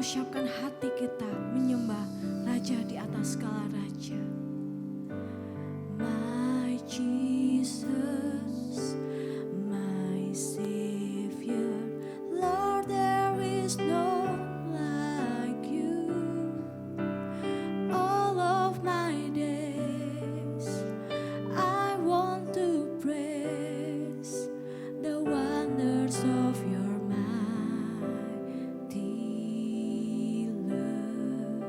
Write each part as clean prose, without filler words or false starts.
siapkan hati kita menyembah Raja di atas segala raja. My Jesus, my Savior, Lord, there is no like you. All of my days, I want to praise the wonders of your mighty love.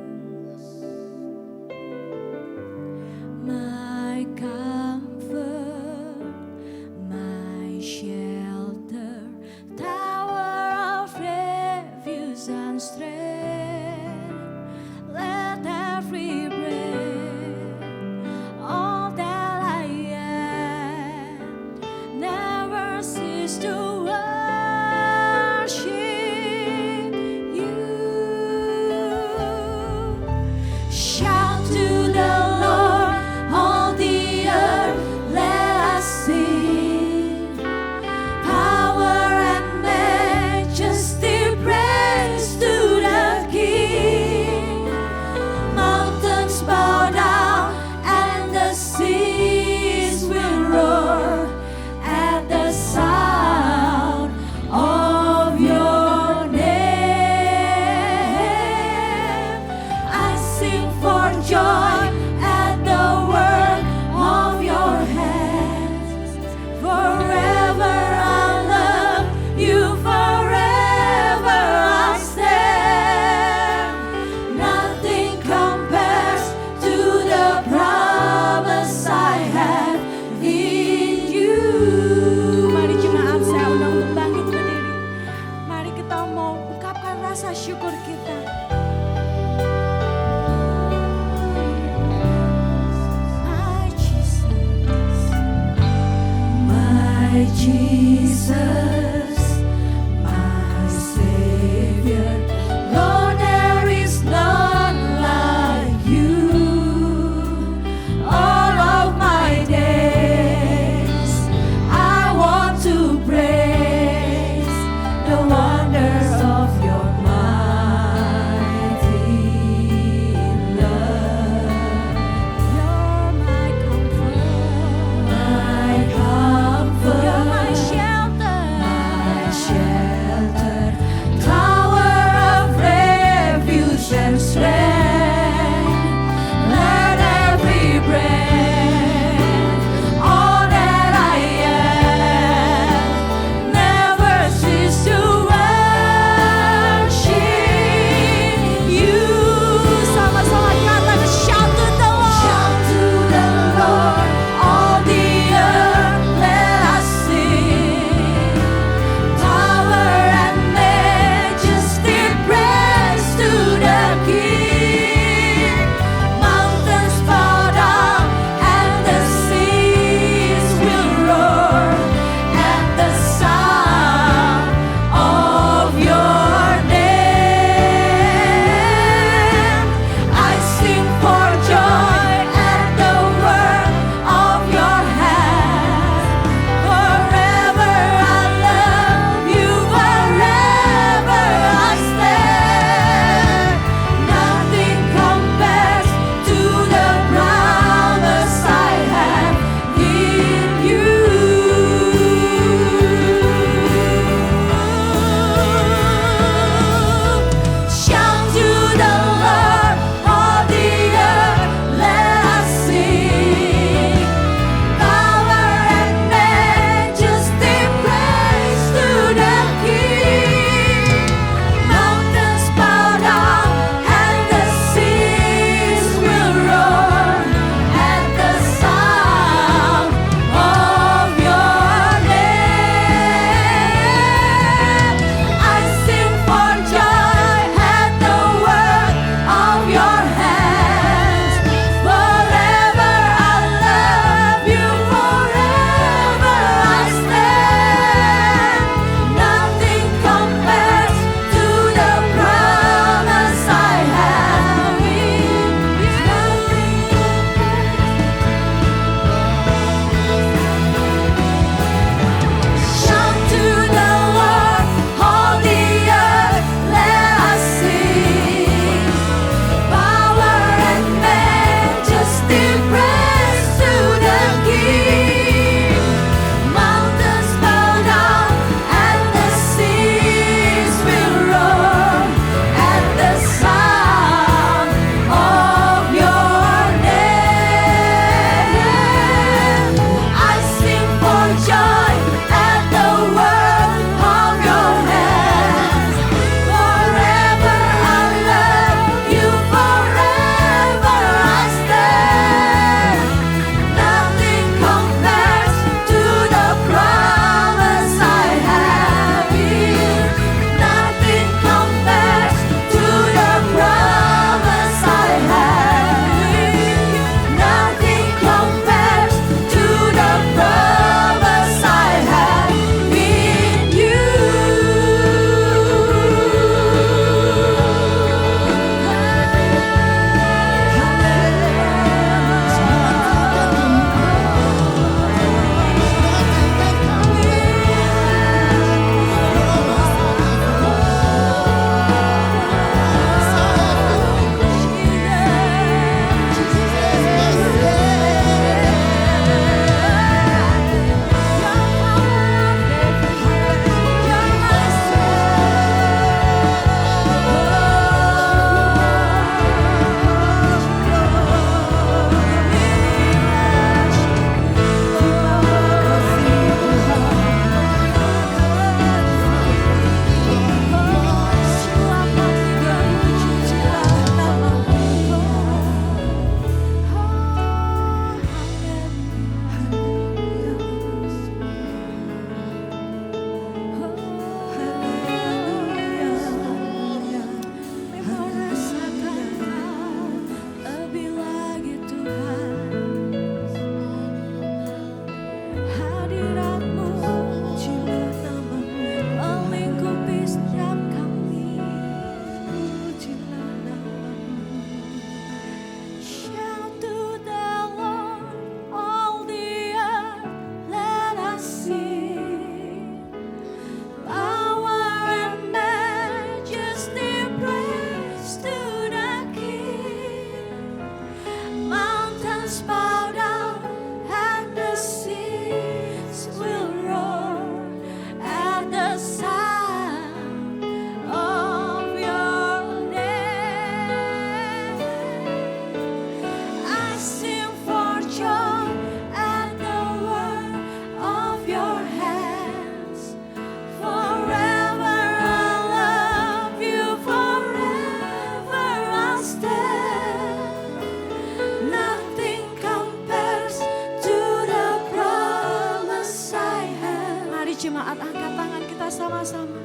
tangan kita sama-sama.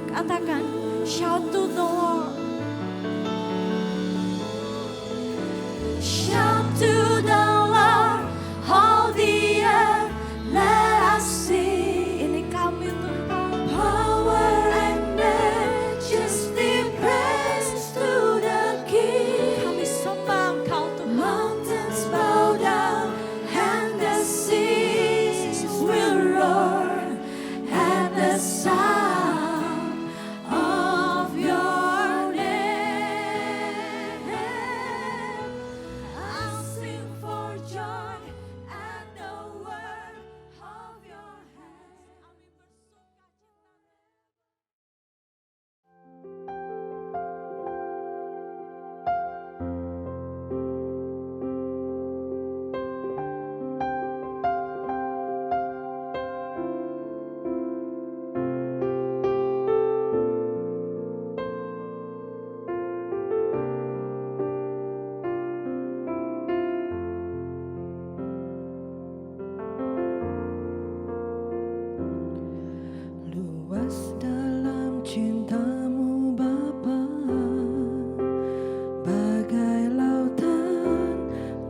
Katakan, shout to the Lord. Shout to the Lord, all the earth, let us sing. Ini kami Tuhan. Power and majesty, praise to the King. Kami sembah Engkau Tuhan. Mountains bow down and the seas will roar at the sound of your name. I'll sing for joy at the word of your hands. Luas dalam cintamu Bapa, bagai lautan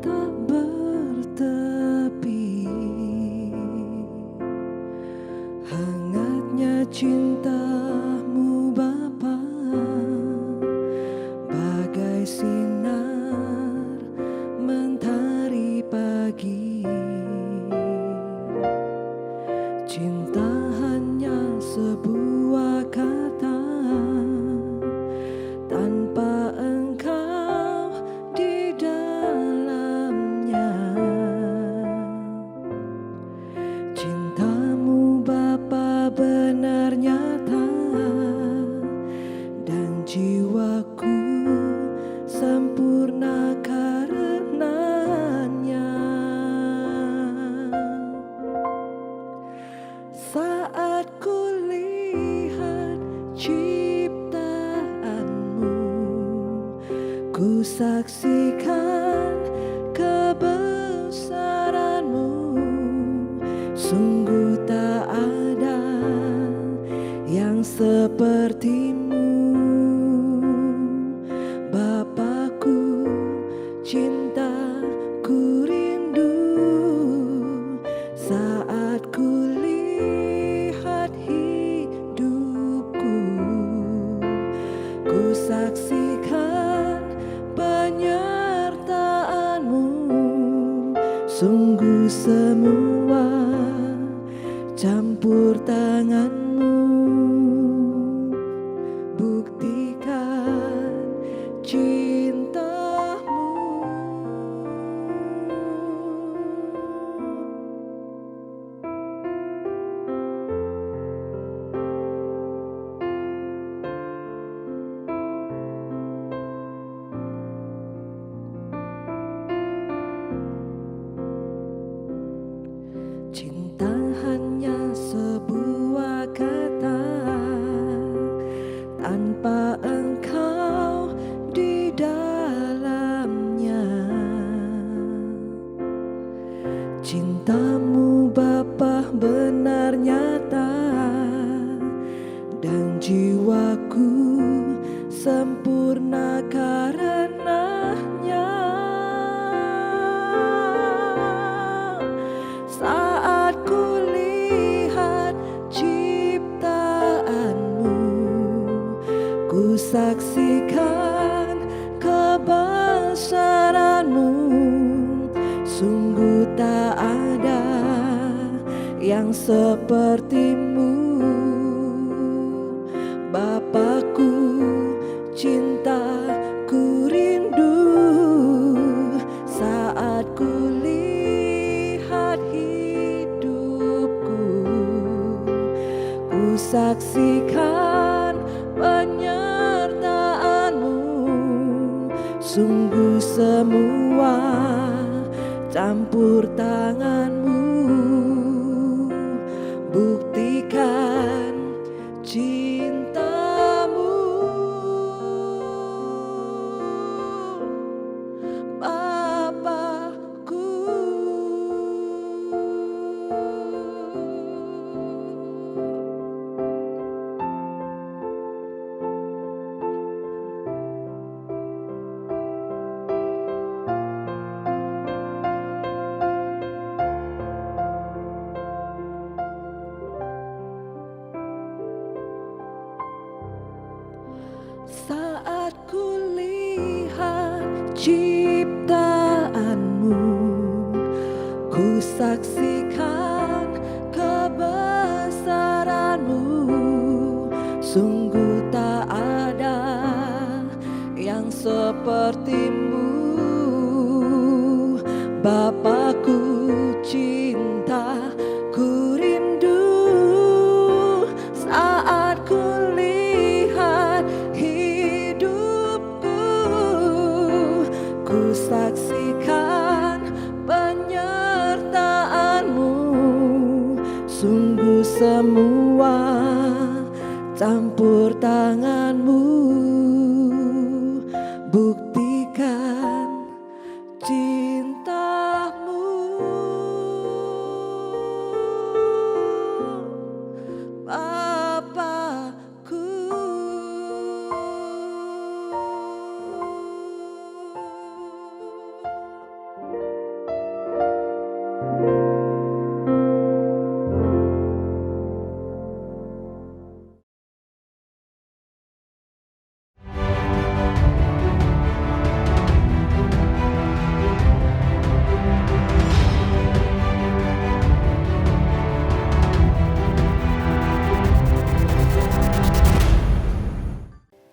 tak bertepi. Hangatnya cintamu Bapa, bagai sinar mentari pagi. Cinta hanya sebuah kata, tanpa Engkau di dalamnya. Cintamu Bapa benar nyata, dan jiwaku sempurna karenanya. Saat ku lihat ciptaanmu, ku saksikan kebesaranmu. Sungguh tak ada yang sepertimu, Bapakku, cintaku rindu. Saat ku lihat hidupku, ku saksikan penyertaanmu. Sungguh semua campur tanganmu, buktikan cintamu. Cinta hanya sebuah kata, tanpa Engkau di dalamnya. Cintamu Bapa benar nyata, dan jiwaku sempurna karenanya. Saat ku lihat ciptaanmu, ku saksikan kebesaranmu. Sungguh tak ada yang sepertimu, Bapakku, cintaku rindu. Saat ku lihat hidupku, ku saksikan penyertaanmu. Sungguh semua campur tanganmu, buktikan cintamu. Bapakku, saat ku lihat ciptaanmu, ku saksikan kebesaranmu. Sungguh tak ada yang sepertimu, Bapakku cinta, ku rindu saat ku lihat hidupku, ku saksikan penyertaanmu. Sungguh semua campur tanganmu, buktikan cintamu, Bapakku.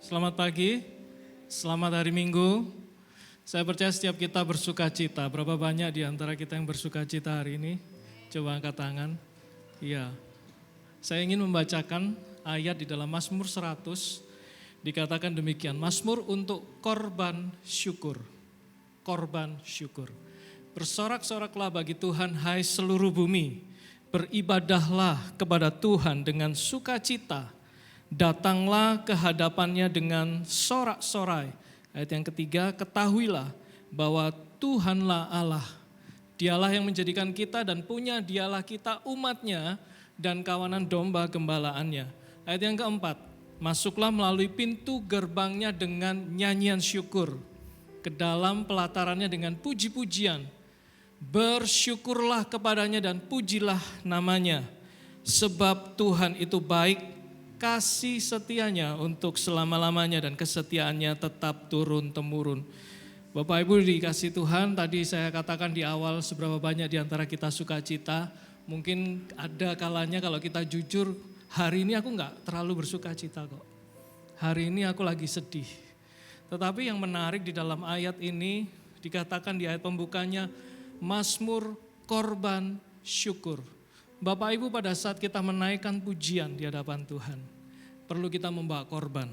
Selamat pagi, selamat hari Minggu. Saya percaya setiap kita bersuka cita. Berapa banyak di antara kita yang bersuka cita hari ini? Coba angkat tangan. Iya. Saya ingin membacakan ayat di dalam Mazmur 100. Dikatakan demikian, Mazmur untuk korban syukur. Korban syukur. Bersorak-soraklah bagi Tuhan, hai seluruh bumi. Beribadahlah kepada Tuhan dengan sukacita. Datanglah ke hadapannya dengan sorak-sorai. Ayat yang ketiga, ketahuilah bahwa Tuhanlah Allah. Dialah yang menjadikan kita dan punya dialah kita umatnya dan kawanan domba gembalaannya. Ayat yang keempat, masuklah melalui pintu gerbangnya dengan nyanyian syukur. Ke dalam pelatarannya dengan puji-pujian. Bersyukurlah kepadanya dan pujilah namanya. Sebab Tuhan itu baik, kasih setianya untuk selama-lamanya dan kesetiaannya tetap turun-temurun. Bapak Ibu dikasih Tuhan, tadi saya katakan di awal seberapa banyak di antara kita sukacita. Mungkin ada kalanya kalau kita jujur, hari ini aku enggak terlalu bersukacita kok. Hari ini aku lagi sedih. Tetapi yang menarik di dalam ayat ini, dikatakan di ayat pembukanya, Mazmur korban syukur. Bapak Ibu pada saat kita menaikkan pujian di hadapan Tuhan, perlu kita membawa korban.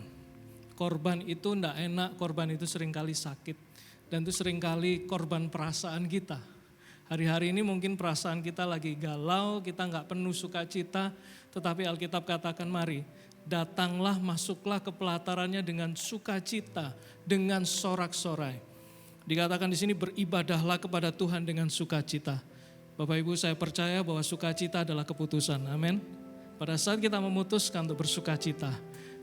Korban itu enggak enak, korban itu seringkali sakit. Dan itu seringkali korban perasaan kita. Hari-hari ini mungkin perasaan kita lagi galau, kita enggak penuh sukacita. Tetapi Alkitab katakan mari, datanglah masuklah ke pelatarannya dengan sukacita, dengan sorak-sorai. Dikatakan di sini beribadahlah kepada Tuhan dengan sukacita. Bapak Ibu saya percaya bahwa sukacita adalah keputusan, amin. Pada saat kita memutuskan untuk bersukacita,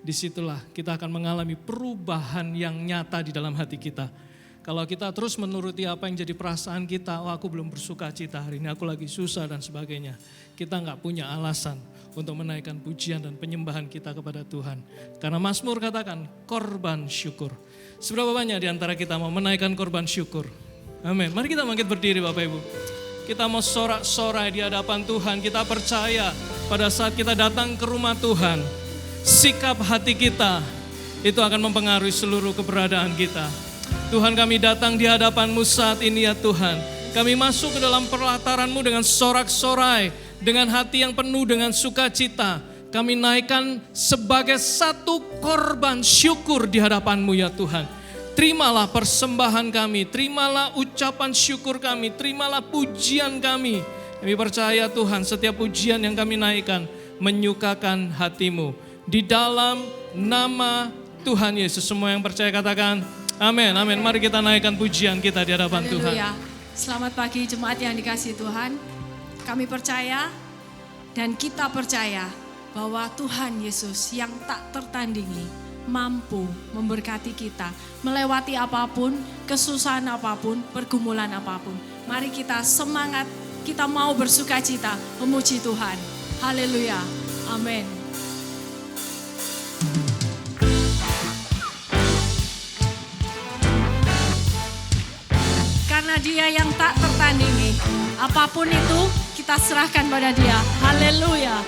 disitulah kita akan mengalami perubahan yang nyata di dalam hati kita. Kalau kita terus menuruti apa yang jadi perasaan kita, oh aku belum bersukacita hari ini, aku lagi susah dan sebagainya. Kita gak punya alasan untuk menaikkan pujian dan penyembahan kita kepada Tuhan. Karena Mazmur katakan korban syukur. Seberapa banyak di antara kita mau menaikkan korban syukur? Amin. Mari kita bangkit berdiri Bapak Ibu. Kita mau sorak-sorai di hadapan Tuhan. Kita percaya pada saat kita datang ke rumah Tuhan, sikap hati kita itu akan mempengaruhi seluruh keberadaan kita. Tuhan kami datang di hadapan-Mu saat ini ya Tuhan. Kami masuk ke dalam pelataran-Mu dengan sorak-sorai, dengan hati yang penuh dengan sukacita. Kami naikkan sebagai satu korban syukur di hadapan-Mu ya Tuhan. Terimalah persembahan kami, terimalah ucapan syukur kami, terimalah pujian kami. Kami percaya Tuhan setiap pujian yang kami naikkan menyukakan hati-Mu. Di dalam nama Tuhan Yesus, semua yang percaya katakan amin, amin. Mari kita naikkan pujian kita di hadapan Tuhan. Haleluya. Selamat pagi jemaat yang dikasihi Tuhan. Kami percaya dan kita percaya bahwa Tuhan Yesus yang tak tertandingi mampu memberkati kita melewati apapun, kesusahan apapun, pergumulan apapun. Mari kita semangat, kita mau bersukacita memuji Tuhan. Haleluya. Amin. Dia yang tak tertandingi. Apapun itu kita serahkan pada Dia. Haleluya.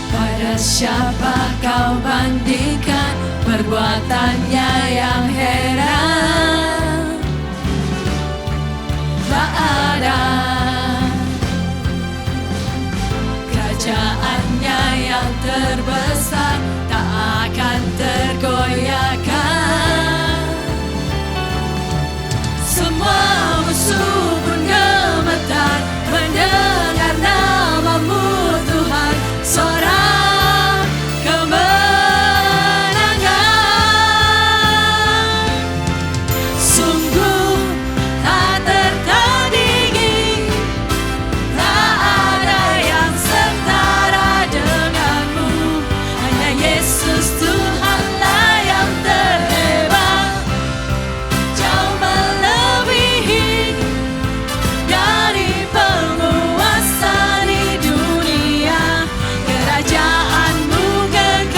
Pada siapa kau bandingkan perbuatannya yang heran? Tak ada. Kerajaannya yang terbesar tak akan tergoyahkan. Semua musuh pun gemetar mendengar nama-Mu Tuhan. Sorak kemenangan, sungguh tak tertandingi. Tak ada yang setara denganmu. Hanya Yesus Tuhanlah yang terhebat, jauh melebihi dari penguasa di dunia. Kerajaanmu kekal.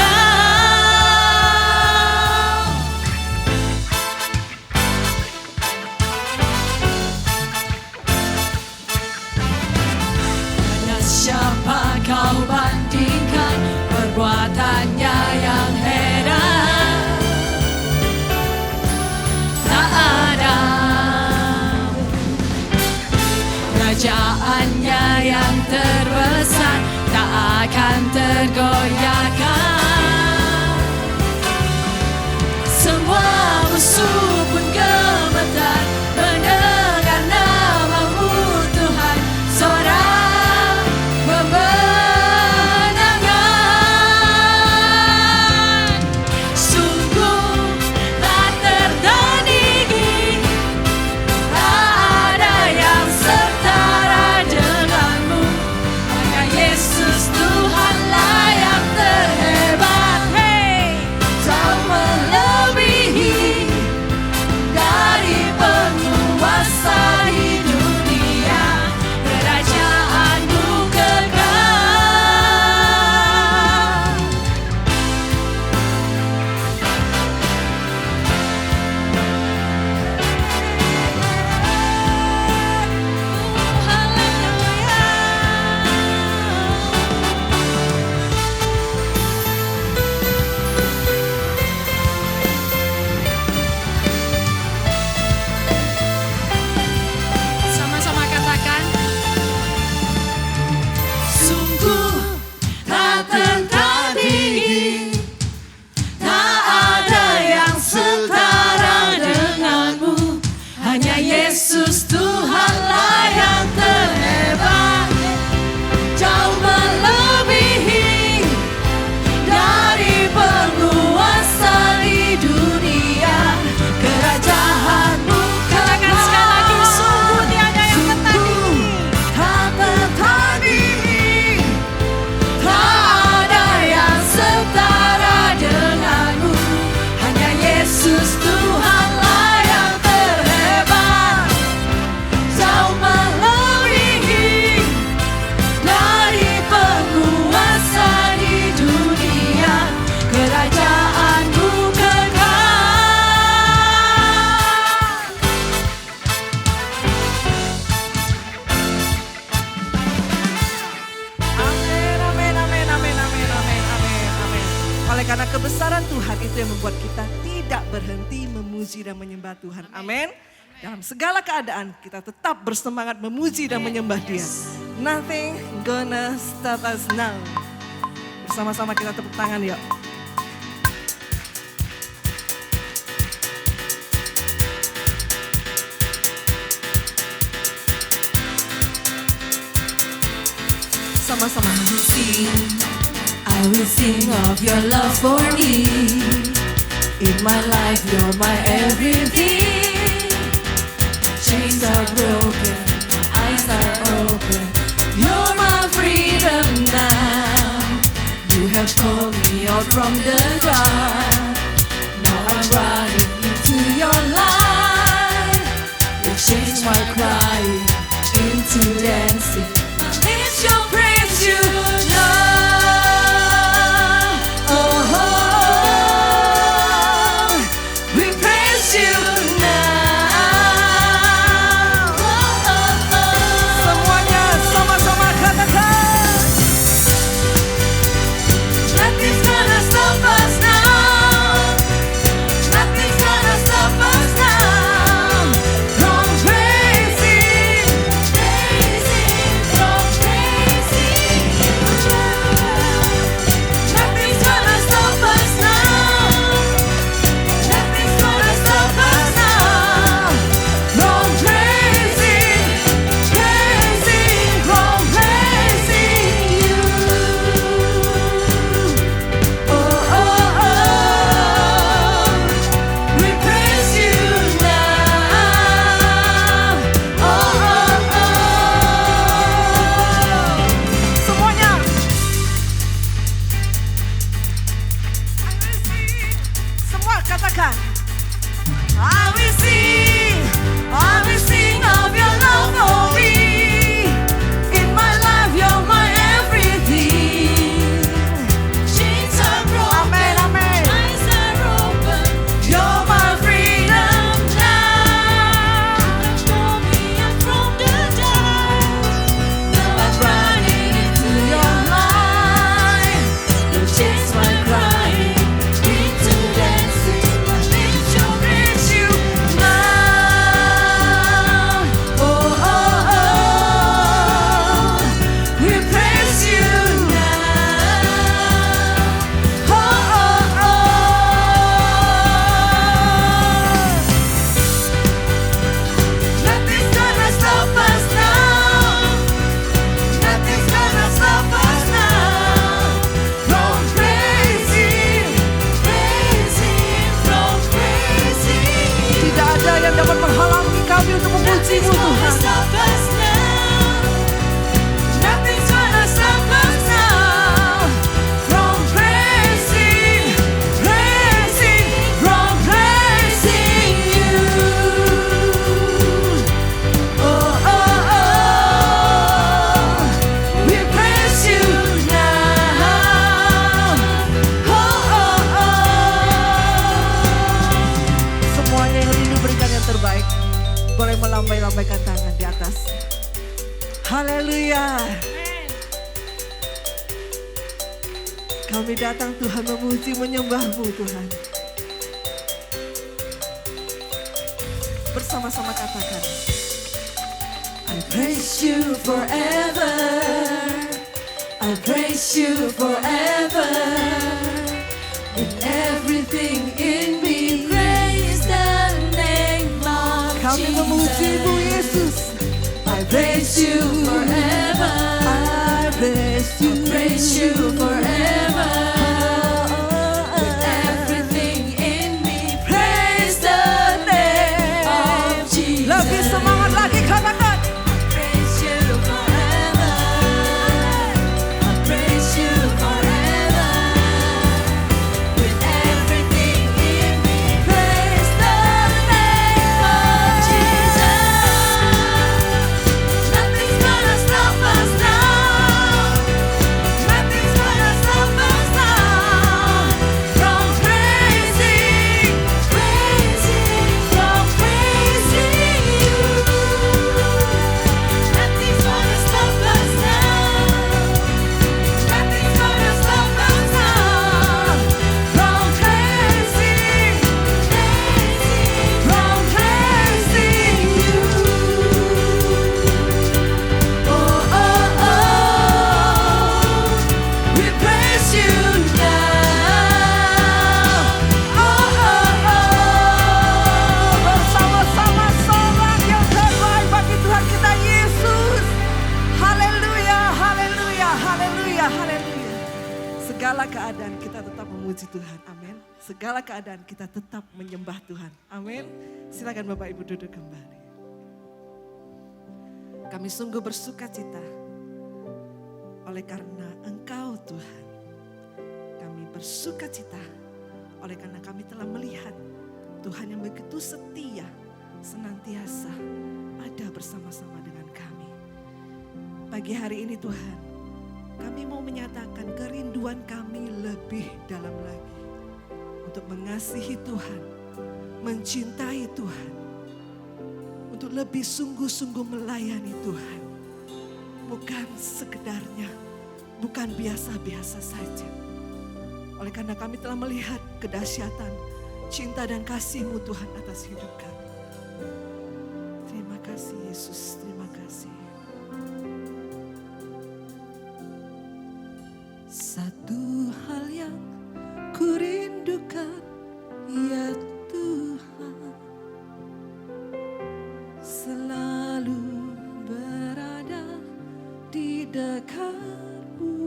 Hanya siapa kau bandingkan perbuatannya yang heran? Tak ada. Kerajaannya yang terbesar tak akan tergoyahkan. Semua musuh pun gemetar mendengar nama-Mu Tuhan. Sorak kemenangan, sungguh tak tertandingi. Tak ada yang setara denganmu. Hanya Yesus Tuhanlah yang terhebat. Hey, jauh melebihi dari penguasa di dunia. Kerajaanmu kekal. Sama-sama katakan, sungguh tak tertandingi. Tak ada yang setara denganmu. Hanya Yesus Tuhanlah yang terhebat, jauh melebihi dari penguasa di dunia. Kerajaanmu katakan sekali lagi, sungguh tiada yang tertandingi. Tak tertandingi. Tak ada yang setara denganmu. Hanya Yesus Tuhanlah yang terhebat, jauh melebihi dari penguasa di dunia. Kerajaanmu kekal. Amin, amin, amin, amin, amin, amin, amin, amin. Oleh karena kebesaran Tuhan itu yang membuat kita tidak berhenti memuji dan menyembah Tuhan. Amin. Dalam segala keadaan kita tetap bersemangat memuji dan menyembah Dia. Nothing gonna stop us now. Bersama-sama kita tepuk tangan yuk. Sama-sama. I will sing of your love for me. In my life, you're my everything. Chains are broken, eyes are open. You're my freedom now. You have called me out from the dark. Now I'm running into your light. Kami datang Tuhan memuji menyembah-Mu Tuhan. Bersama-sama katakan. I praise you forever. I praise you forever. With everything in me, praise the name of Kami memuji-Mu Yesus. I praise you forever. I praise you. I praise you forever. With everything in me, praise the name of Jesus. Lebih semangat lagi katakan. Praise you forever. I praise you forever. With everything in me, praise the name of Jesus. Nothing's gonna stop us now. Nothing's gonna stop us now from praising, from praising you. Nothing's gonna stop us now. Nothing's gonna stop us now from praising, from praising you. Oh, oh, oh, we praise you now. Oh, oh, oh, Bersama-sama sorak yang terbaik bagi Tuhan kita Yesus. Haleluya, haleluya, haleluya, haleluya. Segala keadaan kita tetap memuji Tuhan. Amin. Segala keadaan kita tetap menyembah Tuhan. Amin. Silakan Bapak Ibu duduk kembali. Kami sungguh bersuka cita oleh karena Engkau Tuhan. Kami bersuka cita oleh karena kami telah melihat Tuhan yang begitu setia senantiasa ada bersama-sama dengan kami. Pagi hari ini Tuhan, kami mau menyatakan kerinduan kami lebih dalam lagi untuk mengasihi Tuhan, mencintai Tuhan, untuk lebih sungguh-sungguh melayani Tuhan. Bukan sekedarnya, bukan biasa-biasa saja. Oleh karena kami telah melihat kedahsyatan cinta dan kasih-Mu Tuhan atas hidup kami. Terima kasih Yesus, terima kasih. Satu hal yang kurindukan, ya Tuhan, selalu berada di dekat-Mu.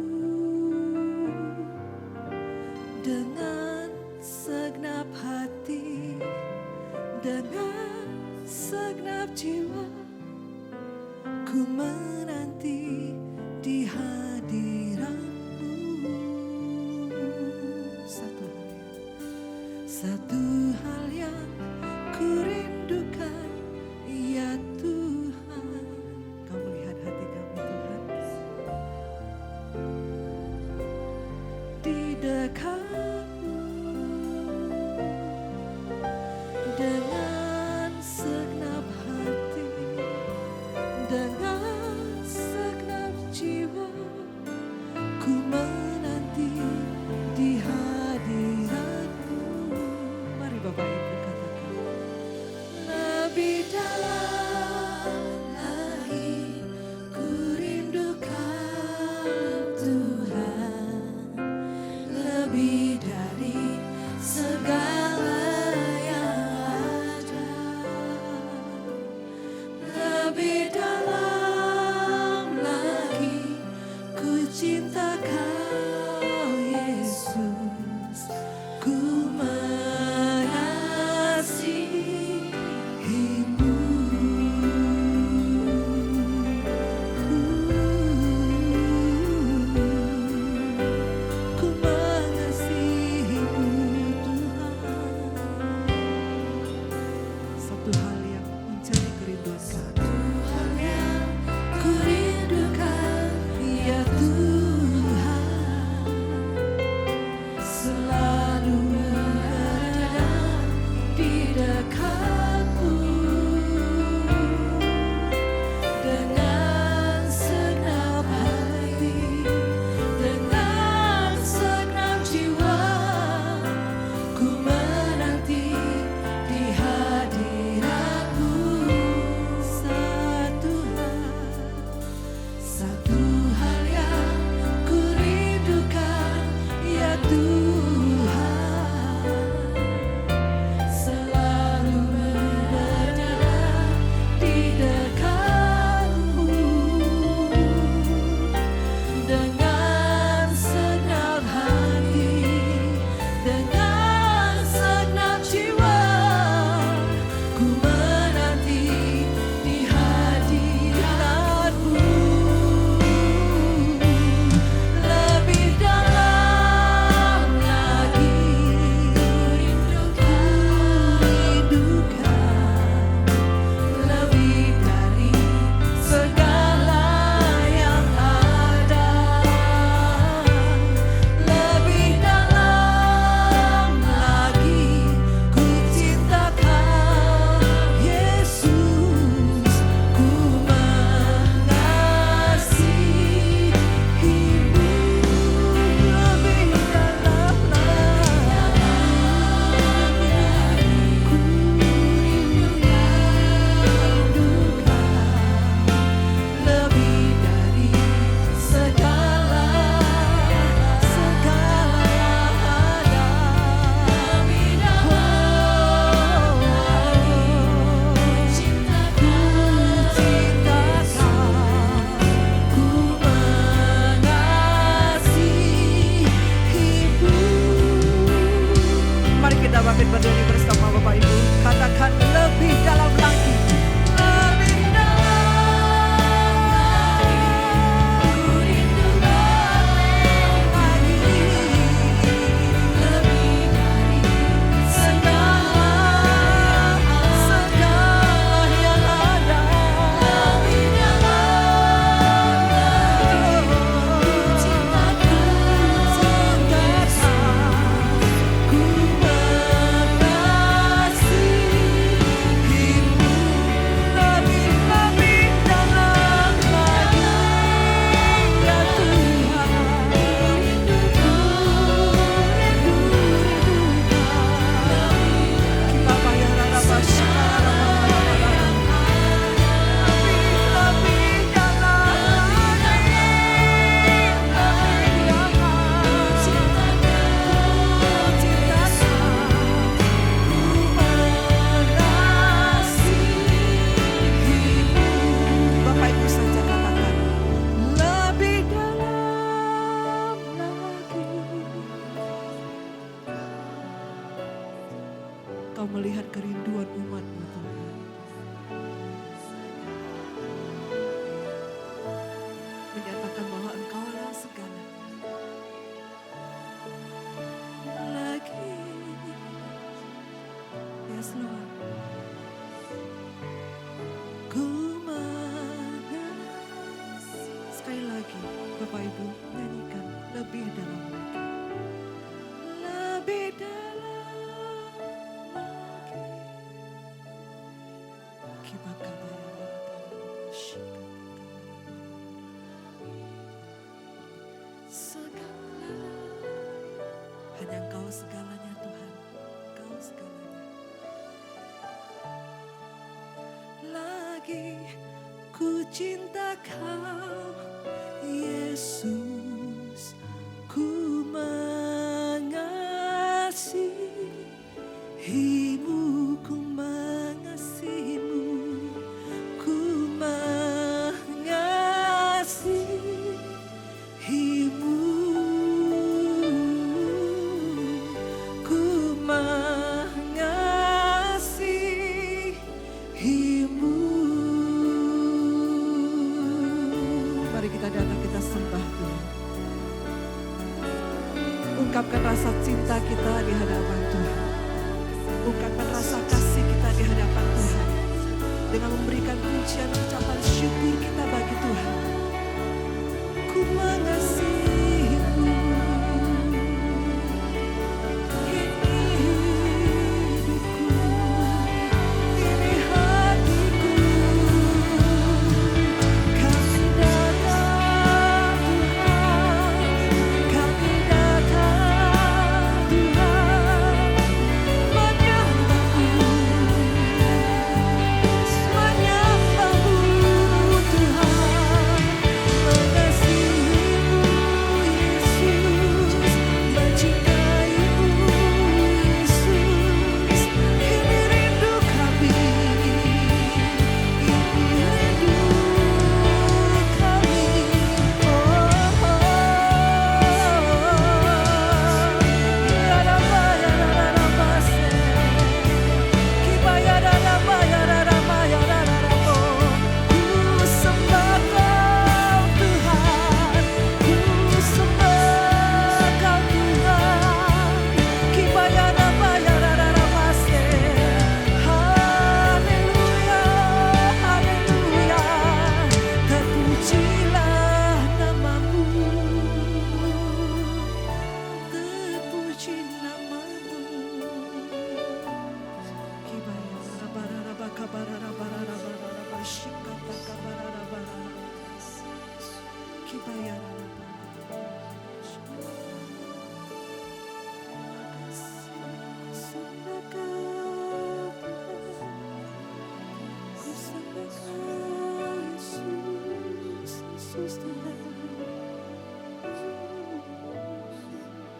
Dengan segenap hati, dengan segenap jiwa, ku menanti di hadirat-Mu. Satu hal yang ku rindukan, ya Tuhan. Kau melihat hati kami Tuhan. Di dekat-Mu, dengan segenap hati, dengan segenap jiwa, ku menanti di hadirat-Mu. Mari Bapak Ibu katakan. Lebih dalam lagi ku rindukan Tuhan, lebih dari segala yang ada. Lebih dalam lagi ku cinta Kau Yesus, ku mengasihi-Mu. Ku mengasihi-Mu Tuhan. Satu hal yang mencari kerinduan kami, ku rindukan, ya Tuhan, Engkau melihat kerinduan umat-Mu Tuhan. Menyatakan bahwa Engkaulah segalanya. Lagi, yes Lord, ku mengasihi. Sekali lagi, Bapak Ibu nyanyikan lebih dalam lagi. Lebih dalam lagi. Kibakabaya segala, hanya Engkau segalanya Tuhan, Engkau segalanya. Lagi ku cinta Kau, Yesus, ku mengasihi-Mu, ku mengasihi-Mu, ku mengasihi-Mu, ku mengasihi-Mu. Mari kita datang, kita sembah Tuhan. Ungkapkan rasa cinta kita di hadapan Tuhan. Ungkapkan rasa kasih kita di hadapan Tuhan. Dengan memberikan pujian ucapan syukur kita bagi Tuhan. Ku mengasihi-Mu. Ini hidupku, ini hatiku. Kami datang Tuhan, kami datang Tuhan, menyembah-Mu, menyembah-Mu Tuhan, mengasihi-Mu Yesus, mencintai-Mu Yesus. Ini rindu kami, ini rindu kami. Ku sembah Kau Tuhan, ku sembah Kau Tuhan. Haleluya, haleluya, terpujilah nama-Mu, terpuji nama-Mu.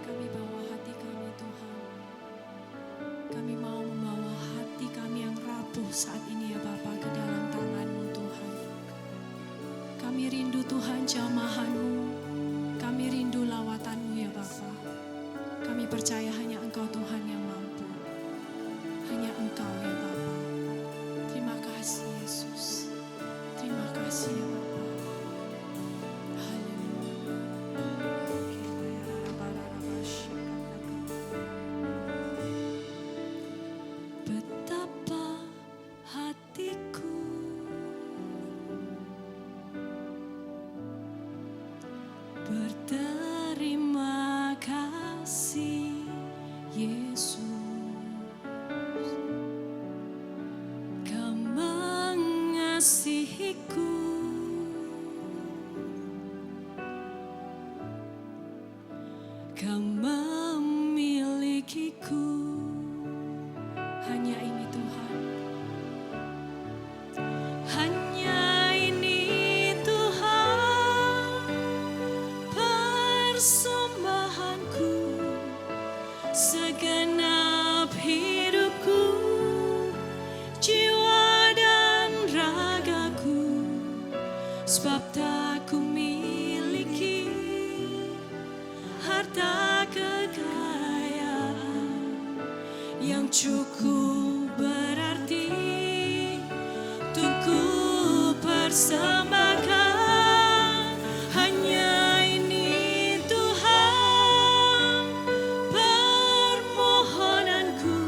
Kami bawa hati kami Tuhan. Kami mau membawa hati kami yang rapuh saat ini ya Bapa ke dalam tangan-Mu Tuhan. Kami rindu Tuhan jamahan-Mu. Kami rindu lawatan-Mu ya Bapa. Kami percaya hanya Engkau Tuhan yang mampu. Hanya Engkau ya Bapa. Terima kasih Yesus. Terima kasih ya Bapa. Haleluya. Betapa hatiku berterima kasih Yesus. Kau mengasihiku, Kau memilikiku. Hanya ini Tuhan. Hanya ini Tuhan, persembahanku, segenap hidupku, jiwa dan ragaku, sebab tak ku miliki harta kekayaan yang cukup berarti untuk ku persembahkan. Hanya ini Tuhan permohonanku,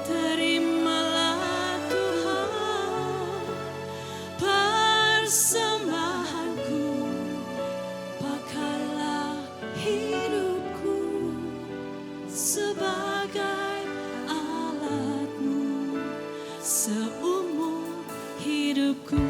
terimalah Tuhan persembahanku, pakailah hidupku sebagai alatmu seumur hidupku.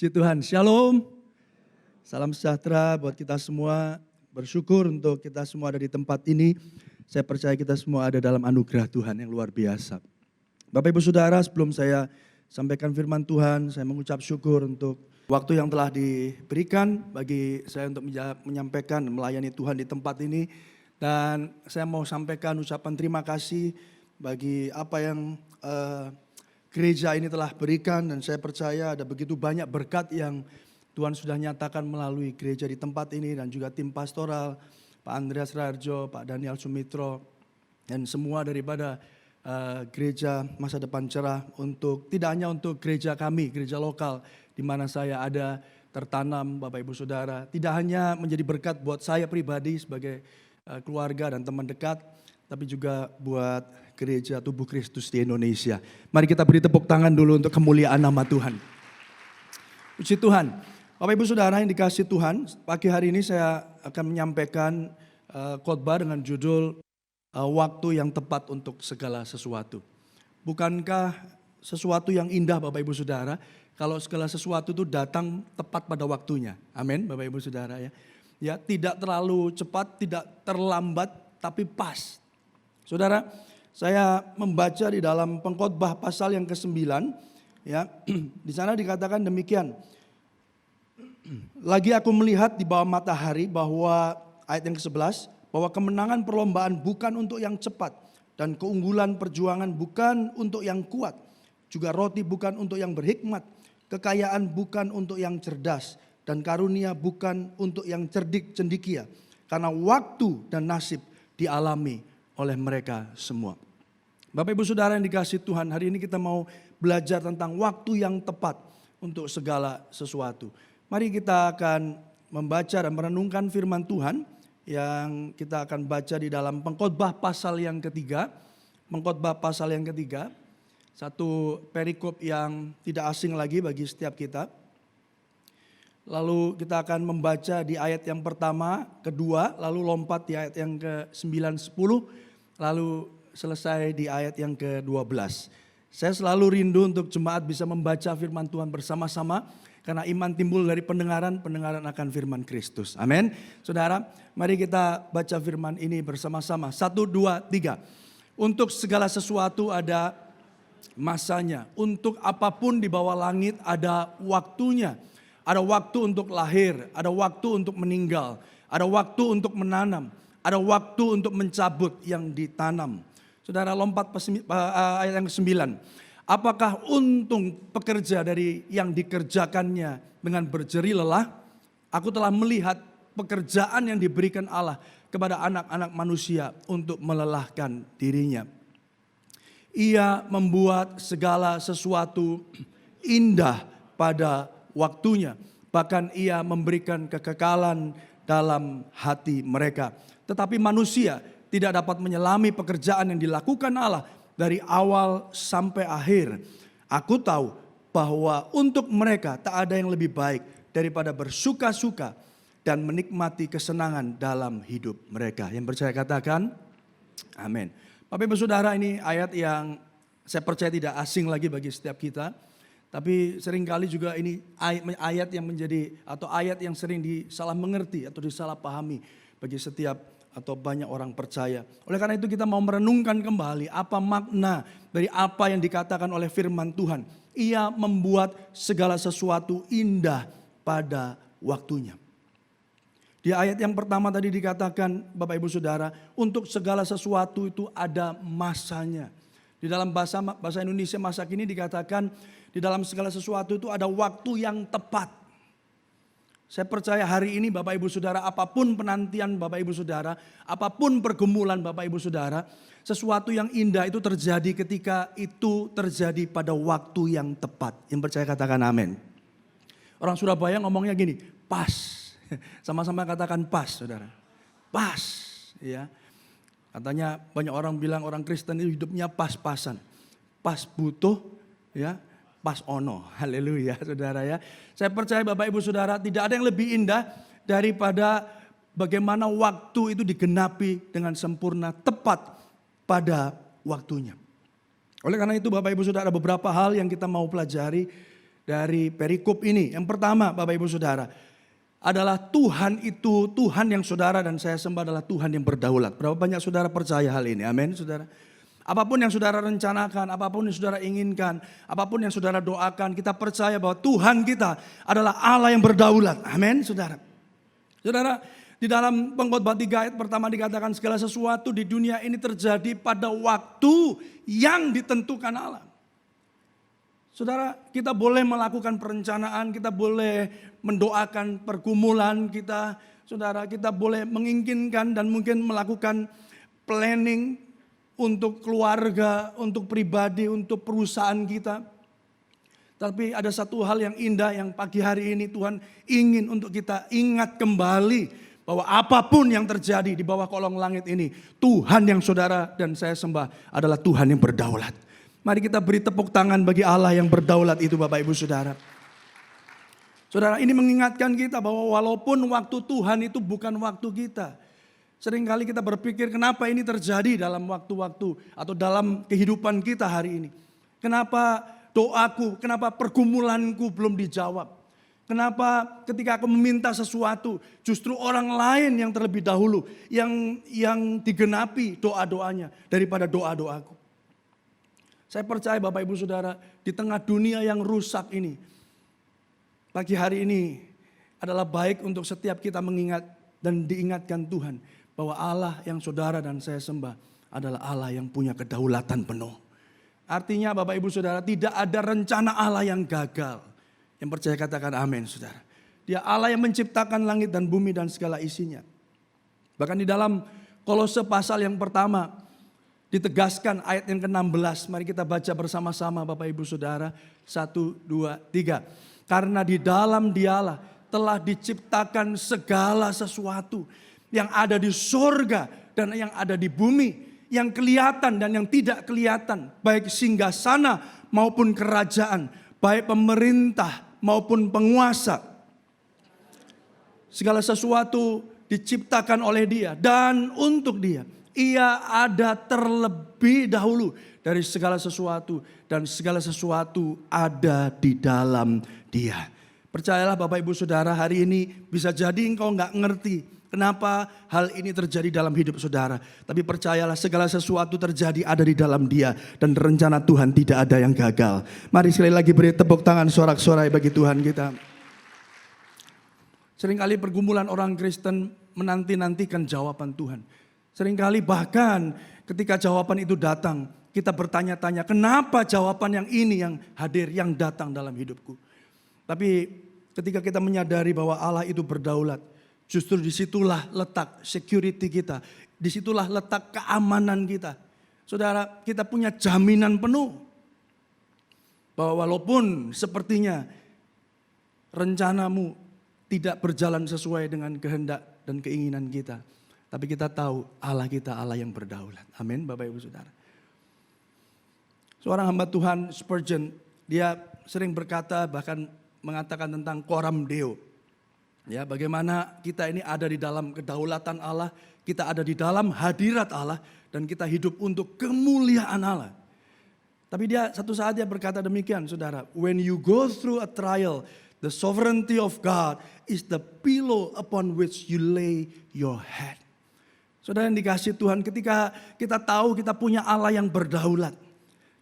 Puji Tuhan, Shalom. Salam sejahtera buat kita semua. Bersyukur untuk kita semua ada di tempat ini. Saya percaya kita semua ada dalam anugerah Tuhan yang luar biasa. Bapak Ibu Saudara, sebelum saya sampaikan firman Tuhan, saya mengucap syukur untuk waktu yang telah diberikan bagi saya untuk menyampaikan, melayani Tuhan di tempat ini. Dan saya mau sampaikan ucapan terima kasih bagi apa yang gereja ini telah berikan. Dan saya percaya ada begitu banyak berkat yang Tuhan sudah nyatakan melalui gereja di tempat ini. Dan juga tim pastoral, Pak Andreas Rarjo, Pak Daniel Sumitro. Dan semua daripada gereja masa depan cerah. Untuk tidak hanya untuk gereja kami, gereja lokal di mana saya ada tertanam Bapak Ibu Saudara. Tidak hanya menjadi berkat buat saya pribadi sebagai keluarga dan teman dekat, tapi juga buat gereja tubuh Kristus di Indonesia. Mari kita beri tepuk tangan dulu untuk kemuliaan nama Tuhan. Puji Tuhan. Bapak Ibu Saudara yang dikasihi Tuhan, pagi hari ini saya akan menyampaikan khotbah dengan judul waktu yang tepat untuk segala sesuatu. Bukankah sesuatu yang indah Bapak Ibu Saudara kalau segala sesuatu itu datang tepat pada waktunya? Amin Bapak Ibu Saudara ya. Ya, tidak terlalu cepat, tidak terlambat, tapi pas. Saudara, saya membaca di dalam Pengkhotbah pasal yang ke-9 ya. Di sana dikatakan demikian. Lagi aku melihat di bawah matahari bahwa ayat yang ke-11 bahwa kemenangan perlombaan bukan untuk yang cepat dan keunggulan perjuangan bukan untuk yang kuat, juga roti bukan untuk yang berhikmat, kekayaan bukan untuk yang cerdas dan karunia bukan untuk yang cerdik cendekia, karena waktu dan nasib dialami oleh mereka semua. Bapak Ibu Saudara yang dikasihi Tuhan, hari ini kita mau belajar tentang waktu yang tepat untuk segala sesuatu. Mari kita akan membaca dan merenungkan firman Tuhan yang kita akan baca di dalam Pengkhotbah pasal yang ketiga. Pengkhotbah pasal yang ketiga, satu perikop yang tidak asing lagi bagi setiap kita. Lalu kita akan membaca di ayat yang pertama, kedua, lalu lompat di ayat yang ke-9, 10, lalu selesai di ayat yang ke-12. Saya selalu rindu untuk jemaat bisa membaca firman Tuhan bersama-sama. Karena iman timbul dari pendengaran, pendengaran akan firman Kristus. Amin. Saudara, mari kita baca firman ini bersama-sama. 1, 2, 3. Untuk segala sesuatu ada masanya. Untuk apapun di bawah langit ada waktunya. Ada waktu untuk lahir, ada waktu untuk meninggal, ada waktu untuk menanam, ada waktu untuk mencabut yang ditanam. Saudara, lompat ayat yang ke-9. Apakah untung pekerja dari yang dikerjakannya dengan berjeri lelah? Aku telah melihat pekerjaan yang diberikan Allah kepada anak-anak manusia untuk melelahkan dirinya. Ia membuat segala sesuatu indah pada waktunya. Bahkan ia memberikan kekekalan dalam hati mereka. Tetapi manusia tidak dapat menyelami pekerjaan yang dilakukan Allah dari awal sampai akhir. Aku tahu bahwa untuk mereka tak ada yang lebih baik daripada bersuka-suka dan menikmati kesenangan dalam hidup mereka. Yang percaya katakan amin. Bapak Ibu Saudara, ini ayat yang saya percaya tidak asing lagi bagi setiap kita. Tapi seringkali juga ini ayat yang menjadi atau ayat yang sering disalah mengerti atau disalah pahami bagi setiap atau banyak orang percaya. Oleh karena itu kita mau merenungkan kembali apa makna dari apa yang dikatakan oleh firman Tuhan. Ia membuat segala sesuatu indah pada waktunya. Di ayat yang pertama tadi dikatakan Bapak Ibu Saudara, untuk segala sesuatu itu ada masanya. Di dalam bahasa Indonesia masa kini dikatakan di dalam segala sesuatu itu ada waktu yang tepat. Saya percaya hari ini Bapak Ibu Saudara, apapun penantian Bapak Ibu Saudara, apapun pergumulan Bapak Ibu Saudara, sesuatu yang indah itu terjadi ketika itu terjadi pada waktu yang tepat. Yang percaya katakan amin. Orang Surabaya ngomongnya gini, pas. Sama-sama katakan pas, Saudara. Pas, ya. Katanya banyak orang bilang orang Kristen itu hidupnya pas-pasan. Pas butuh, ya. Pas ono, haleluya saudara ya. Saya percaya Bapak Ibu Saudara tidak ada yang lebih indah daripada bagaimana waktu itu digenapi dengan sempurna tepat pada waktunya. Oleh karena itu Bapak Ibu Saudara beberapa hal yang kita mau pelajari dari perikop ini. Yang pertama Bapak Ibu Saudara adalah Tuhan itu, Tuhan yang saudara dan saya sembah adalah Tuhan yang berdaulat. Berapa banyak saudara percaya hal ini? Amin saudara. Apapun yang saudara rencanakan, apapun yang saudara inginkan, apapun yang saudara doakan, kita percaya bahwa Tuhan kita adalah Allah yang berdaulat. Amin saudara. Saudara, di dalam Pengkhotbah 3 ayat pertama dikatakan segala sesuatu di dunia ini terjadi pada waktu yang ditentukan Allah. Saudara, kita boleh melakukan perencanaan, kita boleh mendoakan pergumulan kita. Saudara, kita boleh menginginkan dan mungkin melakukan planning untuk keluarga, untuk pribadi, untuk perusahaan kita. Tapi ada satu hal yang indah yang pagi hari ini Tuhan ingin untuk kita ingat kembali bahwa apapun yang terjadi di bawah kolong langit ini, Tuhan yang saudara dan saya sembah adalah Tuhan yang berdaulat. Mari kita beri tepuk tangan bagi Allah yang berdaulat itu Bapak Ibu Saudara. Saudara, ini mengingatkan kita bahwa walaupun waktu Tuhan itu bukan waktu kita. Seringkali kita berpikir kenapa ini terjadi dalam waktu-waktu atau dalam kehidupan kita hari ini. Kenapa doaku, kenapa pergumulanku belum dijawab. Kenapa ketika aku meminta sesuatu justru orang lain yang terlebih dahulu yang digenapi doa-doanya daripada doa-doaku. Saya percaya Bapak Ibu Saudara di tengah dunia yang rusak ini. Pagi hari ini adalah baik untuk setiap kita mengingat dan diingatkan Tuhan. Bahwa Allah yang saudara dan saya sembah adalah Allah yang punya kedaulatan penuh. Artinya Bapak Ibu Saudara tidak ada rencana Allah yang gagal. Yang percaya katakan amin saudara. Dia Allah yang menciptakan langit dan bumi dan segala isinya. Bahkan di dalam Kolose pasal yang pertama ditegaskan ayat yang ke-16. Mari kita baca bersama-sama Bapak Ibu Saudara. 1, 2, 3. Karena di dalam Dialah telah diciptakan segala sesuatu yang ada di sorga dan yang ada di bumi, yang kelihatan dan yang tidak kelihatan, baik singgasana maupun kerajaan, baik pemerintah maupun penguasa. Segala sesuatu diciptakan oleh Dia dan untuk Dia. Ia ada terlebih dahulu dari segala sesuatu dan segala sesuatu ada di dalam Dia. Percayalah Bapak Ibu Saudara, hari ini bisa jadi engkau nggak ngerti kenapa hal ini terjadi dalam hidup saudara. Tapi percayalah segala sesuatu terjadi ada di dalam Dia. Dan rencana Tuhan tidak ada yang gagal. Mari sekali lagi beri tepuk tangan sorak-sorai bagi Tuhan kita. Seringkali pergumulan orang Kristen menanti-nantikan jawaban Tuhan. Seringkali bahkan ketika jawaban itu datang, kita bertanya-tanya kenapa jawaban yang ini yang hadir, yang datang dalam hidupku. Tapi ketika kita menyadari bahwa Allah itu berdaulat, justru disitulah letak security kita. Disitulah letak keamanan kita. Saudara, kita punya jaminan penuh. Bahwa walaupun sepertinya rencanamu tidak berjalan sesuai dengan kehendak dan keinginan kita. Tapi kita tahu Allah kita Allah yang berdaulat. Amin Bapak Ibu Saudara. Seorang hamba Tuhan Spurgeon, dia sering berkata bahkan mengatakan tentang coram Deo. Ya, bagaimana kita ini ada di dalam kedaulatan Allah, kita ada di dalam hadirat Allah, dan kita hidup untuk kemuliaan Allah. Tapi dia satu saat dia berkata demikian saudara, when you go through a trial, the sovereignty of God is the pillow upon which you lay your head. Saudara yang dikasihi Tuhan, ketika kita tahu kita punya Allah yang berdaulat,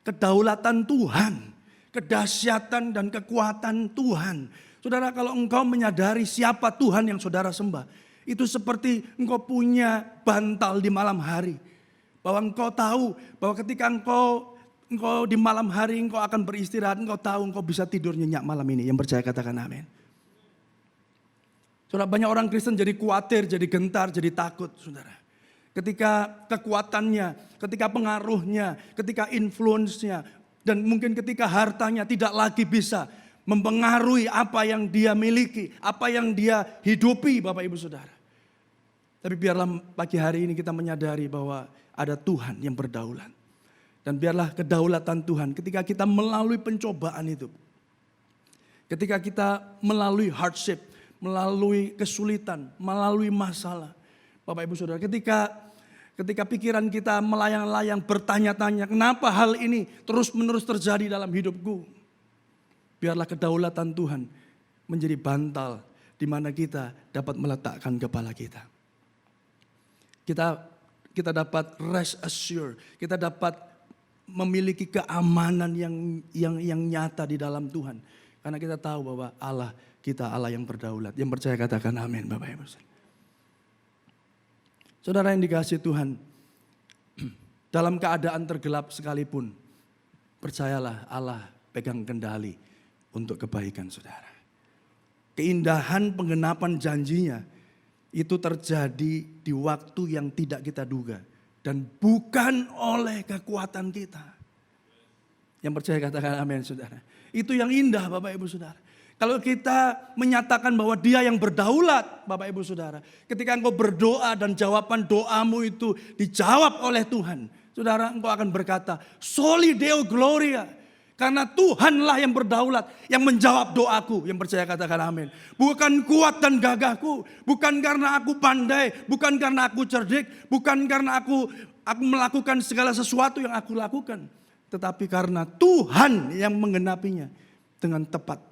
kedaulatan Tuhan, kedahsyatan dan kekuatan Tuhan. Saudara, kalau engkau menyadari siapa Tuhan yang saudara sembah, itu seperti engkau punya bantal di malam hari. Bahwa engkau tahu bahwa ketika engkau di malam hari engkau akan beristirahat, engkau tahu engkau bisa tidur nyenyak malam ini. Yang percaya katakan amin. Saudara, banyak orang Kristen jadi khawatir, jadi gentar, jadi takut saudara. Ketika kekuatannya, ketika pengaruhnya, ketika influence-nya, dan mungkin ketika hartanya tidak lagi bisa mempengaruhi apa yang dia miliki, apa yang dia hidupi Bapak Ibu Saudara. Tapi biarlah pagi hari ini kita menyadari bahwa ada Tuhan yang berdaulat. Dan biarlah kedaulatan Tuhan ketika kita melalui pencobaan itu. Ketika kita melalui hardship, melalui kesulitan, melalui masalah. Bapak Ibu Saudara, ketika pikiran kita melayang-layang bertanya-tanya kenapa hal ini terus-menerus terjadi dalam hidupku. Biarlah kedaulatan Tuhan menjadi bantal di mana kita dapat meletakkan kepala kita. Kita dapat rest assure, kita dapat memiliki keamanan yang nyata di dalam Tuhan. Karena kita tahu bahwa Allah kita Allah yang berdaulat. Yang percaya katakan amin Bapak Ibu. Saudara yang dikasihi Tuhan, dalam keadaan tergelap sekalipun, percayalah Allah pegang kendali untuk kebaikan saudara. Keindahan penggenapan janjinya itu terjadi di waktu yang tidak kita duga. Dan bukan oleh kekuatan kita. Yang percaya katakan amin saudara. Itu yang indah Bapak Ibu Saudara. Kalau kita menyatakan bahwa Dia yang berdaulat, Bapak Ibu Saudara. Ketika engkau berdoa dan jawaban doamu itu dijawab oleh Tuhan. Saudara, engkau akan berkata, Soli Deo Gloria. Karena Tuhanlah yang berdaulat, yang menjawab doaku. Yang percaya katakan amin. Bukan kuat dan gagahku. Bukan karena aku pandai. Bukan karena aku cerdik. Bukan karena aku melakukan segala sesuatu yang aku lakukan. Tetapi karena Tuhan yang menggenapinya dengan tepat.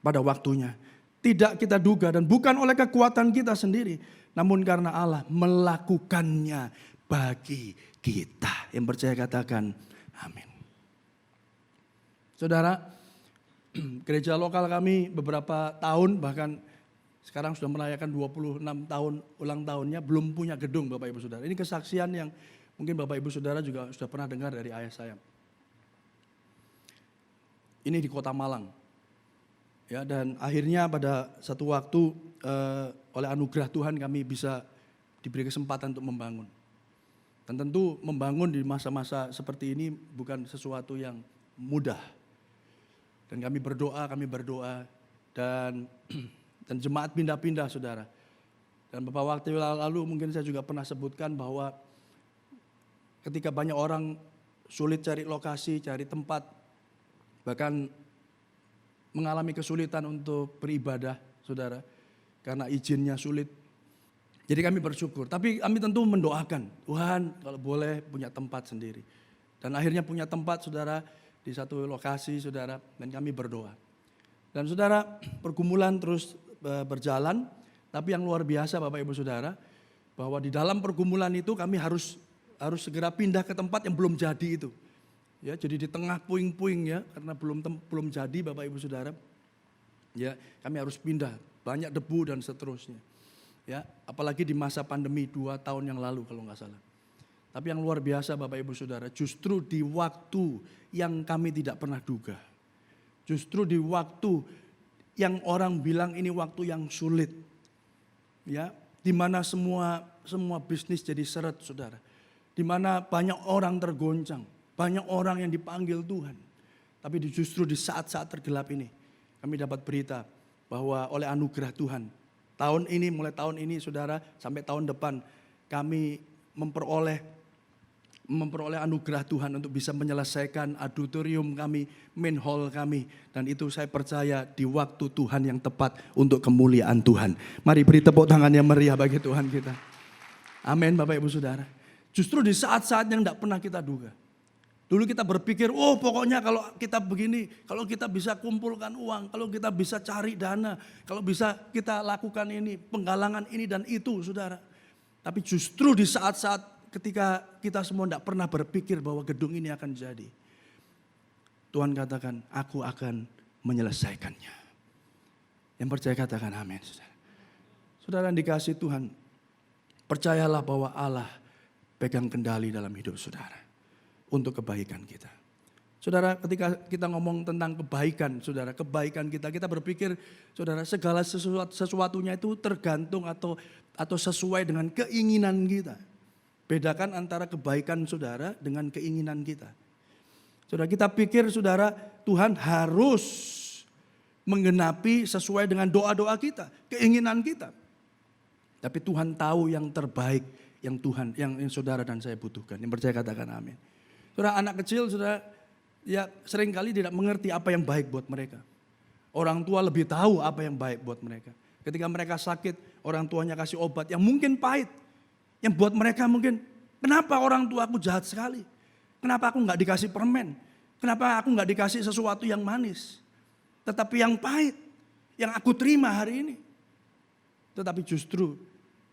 Pada waktunya. Tidak kita duga dan bukan oleh kekuatan kita sendiri. Namun karena Allah melakukannya bagi kita. Yang percaya katakan amin. Saudara, gereja lokal kami beberapa tahun bahkan sekarang sudah merayakan 26 tahun ulang tahunnya belum punya gedung Bapak Ibu Saudara. Ini kesaksian yang mungkin Bapak Ibu Saudara juga sudah pernah dengar dari ayah saya. Ini di Kota Malang. Ya, dan akhirnya pada satu waktu oleh anugerah Tuhan kami bisa diberi kesempatan untuk membangun. Dan tentu membangun di masa-masa seperti ini bukan sesuatu yang mudah. Dan kami berdoa dan jemaat pindah-pindah saudara. Dan beberapa waktu lalu mungkin saya juga pernah sebutkan bahwa ketika banyak orang sulit cari lokasi, cari tempat, bahkan mengalami kesulitan untuk beribadah, saudara. Karena izinnya sulit. Jadi kami bersyukur. Tapi kami tentu mendoakan. Tuhan kalau boleh punya tempat sendiri. Dan akhirnya punya tempat, saudara. Di satu lokasi, saudara. Dan kami berdoa. Dan saudara, pergumulan terus berjalan. Tapi yang luar biasa Bapak Ibu Saudara. Bahwa di dalam pergumulan itu kami harus segera pindah ke tempat yang belum jadi itu. Ya, jadi di tengah puing-puing ya, karena belum jadi Bapak Ibu Saudara. Ya, kami harus pindah, banyak debu dan seterusnya. Ya, apalagi di masa pandemi 2 tahun yang lalu kalau nggak salah. Tapi yang luar biasa Bapak Ibu Saudara, justru di waktu yang kami tidak pernah duga. Justru di waktu yang orang bilang ini waktu yang sulit. Ya, di mana semua bisnis jadi seret Saudara. Di mana banyak orang tergoncang. Banyak orang yang dipanggil Tuhan. Tapi justru di saat-saat tergelap ini. Kami dapat berita bahwa oleh anugerah Tuhan. Mulai tahun ini saudara sampai tahun depan. Kami memperoleh anugerah Tuhan untuk bisa menyelesaikan auditorium kami, main hall kami. Dan itu saya percaya di waktu Tuhan yang tepat untuk kemuliaan Tuhan. Mari beri tepuk tangan yang meriah bagi Tuhan kita. Amin Bapak Ibu Saudara. Justru di saat-saat yang tidak pernah kita duga. Dulu kita berpikir, oh pokoknya kalau kita begini, kalau kita bisa kumpulkan uang, kalau kita bisa cari dana, kalau bisa kita lakukan ini, penggalangan ini dan itu saudara. Tapi justru di saat-saat ketika kita semua tidak pernah berpikir bahwa gedung ini akan jadi. Tuhan katakan, aku akan menyelesaikannya. Yang percaya katakan amin. Saudara, saudara yang dikasihi Tuhan, percayalah bahwa Allah pegang kendali dalam hidup saudara. Untuk kebaikan kita. Saudara, ketika kita ngomong tentang kebaikan, saudara, kebaikan kita berpikir, saudara, segala sesuatunya itu tergantung atau sesuai dengan keinginan kita. Bedakan antara kebaikan saudara dengan keinginan kita. Saudara, kita pikir saudara, Tuhan harus menggenapi sesuai dengan doa-doa kita, keinginan kita. Tapi Tuhan tahu yang terbaik yang saudara dan saya butuhkan. Yang percaya katakan amin. Saudara, anak kecil saudara ya seringkali tidak mengerti apa yang baik buat mereka. Orang tua lebih tahu apa yang baik buat mereka. Ketika mereka sakit, orang tuanya kasih obat yang mungkin pahit. Yang buat mereka mungkin, kenapa orang tua aku jahat sekali? Kenapa aku nggak dikasih permen? Kenapa aku nggak dikasih sesuatu yang manis? Tetapi yang pahit, yang aku terima hari ini. Tetapi justru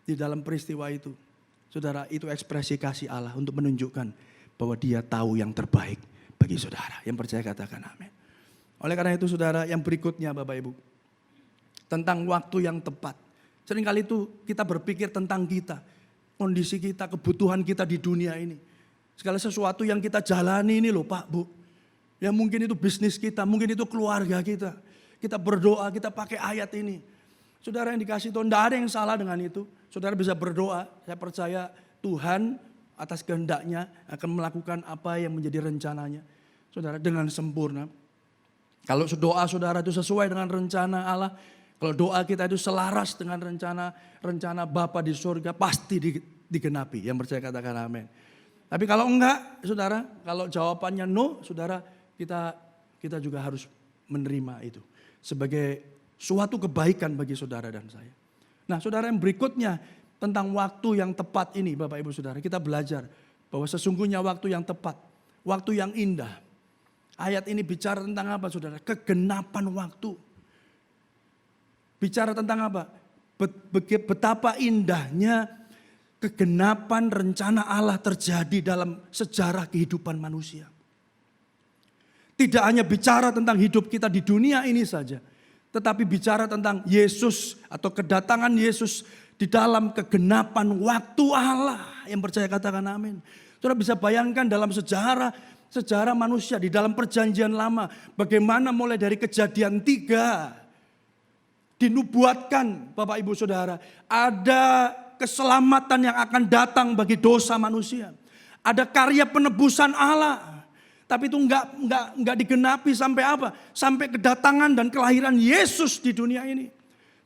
di dalam peristiwa itu, saudara, itu ekspresi kasih Allah untuk menunjukkan bahwa dia tahu yang terbaik bagi saudara. Yang percaya katakan amin. Oleh karena itu saudara, yang berikutnya Bapak Ibu, tentang waktu yang tepat. Seringkali itu kita berpikir tentang kita, kondisi kita, kebutuhan kita di dunia ini. Segala sesuatu yang kita jalani ini loh Pak, Bu. Ya mungkin itu bisnis kita, mungkin itu keluarga kita. Kita berdoa, kita pakai ayat ini. Saudara yang dikasih Tuhan, tidak ada yang salah dengan itu. Saudara bisa berdoa, saya percaya Tuhan atas kehendaknya akan melakukan apa yang menjadi rencananya. Saudara dengan sempurna. Kalau doa saudara itu sesuai dengan rencana Allah, kalau doa kita itu selaras dengan rencana Bapa di surga, pasti digenapi. Yang percaya katakan amin. Tapi kalau enggak, saudara, kalau jawabannya no, saudara, kita juga harus menerima itu sebagai suatu kebaikan bagi saudara dan saya. Nah, saudara, yang berikutnya tentang waktu yang tepat ini, Bapak Ibu Saudara, kita belajar bahwa sesungguhnya waktu yang tepat, waktu yang indah. Ayat ini bicara tentang apa, saudara? Kegenapan waktu. Bicara tentang apa? Betapa indahnya kegenapan rencana Allah terjadi dalam sejarah kehidupan manusia. Tidak hanya bicara tentang hidup kita di dunia ini saja, tetapi bicara tentang Yesus atau kedatangan Yesus di dalam kegenapan waktu Allah. Yang percaya katakan amin. Saudara bisa bayangkan dalam sejarah manusia di dalam perjanjian lama, bagaimana mulai dari Kejadian 3 dinubuatkan Bapak Ibu Saudara, ada keselamatan yang akan datang bagi dosa manusia. Ada karya penebusan Allah. Tapi itu enggak digenapi sampai apa? Sampai kedatangan dan kelahiran Yesus di dunia ini.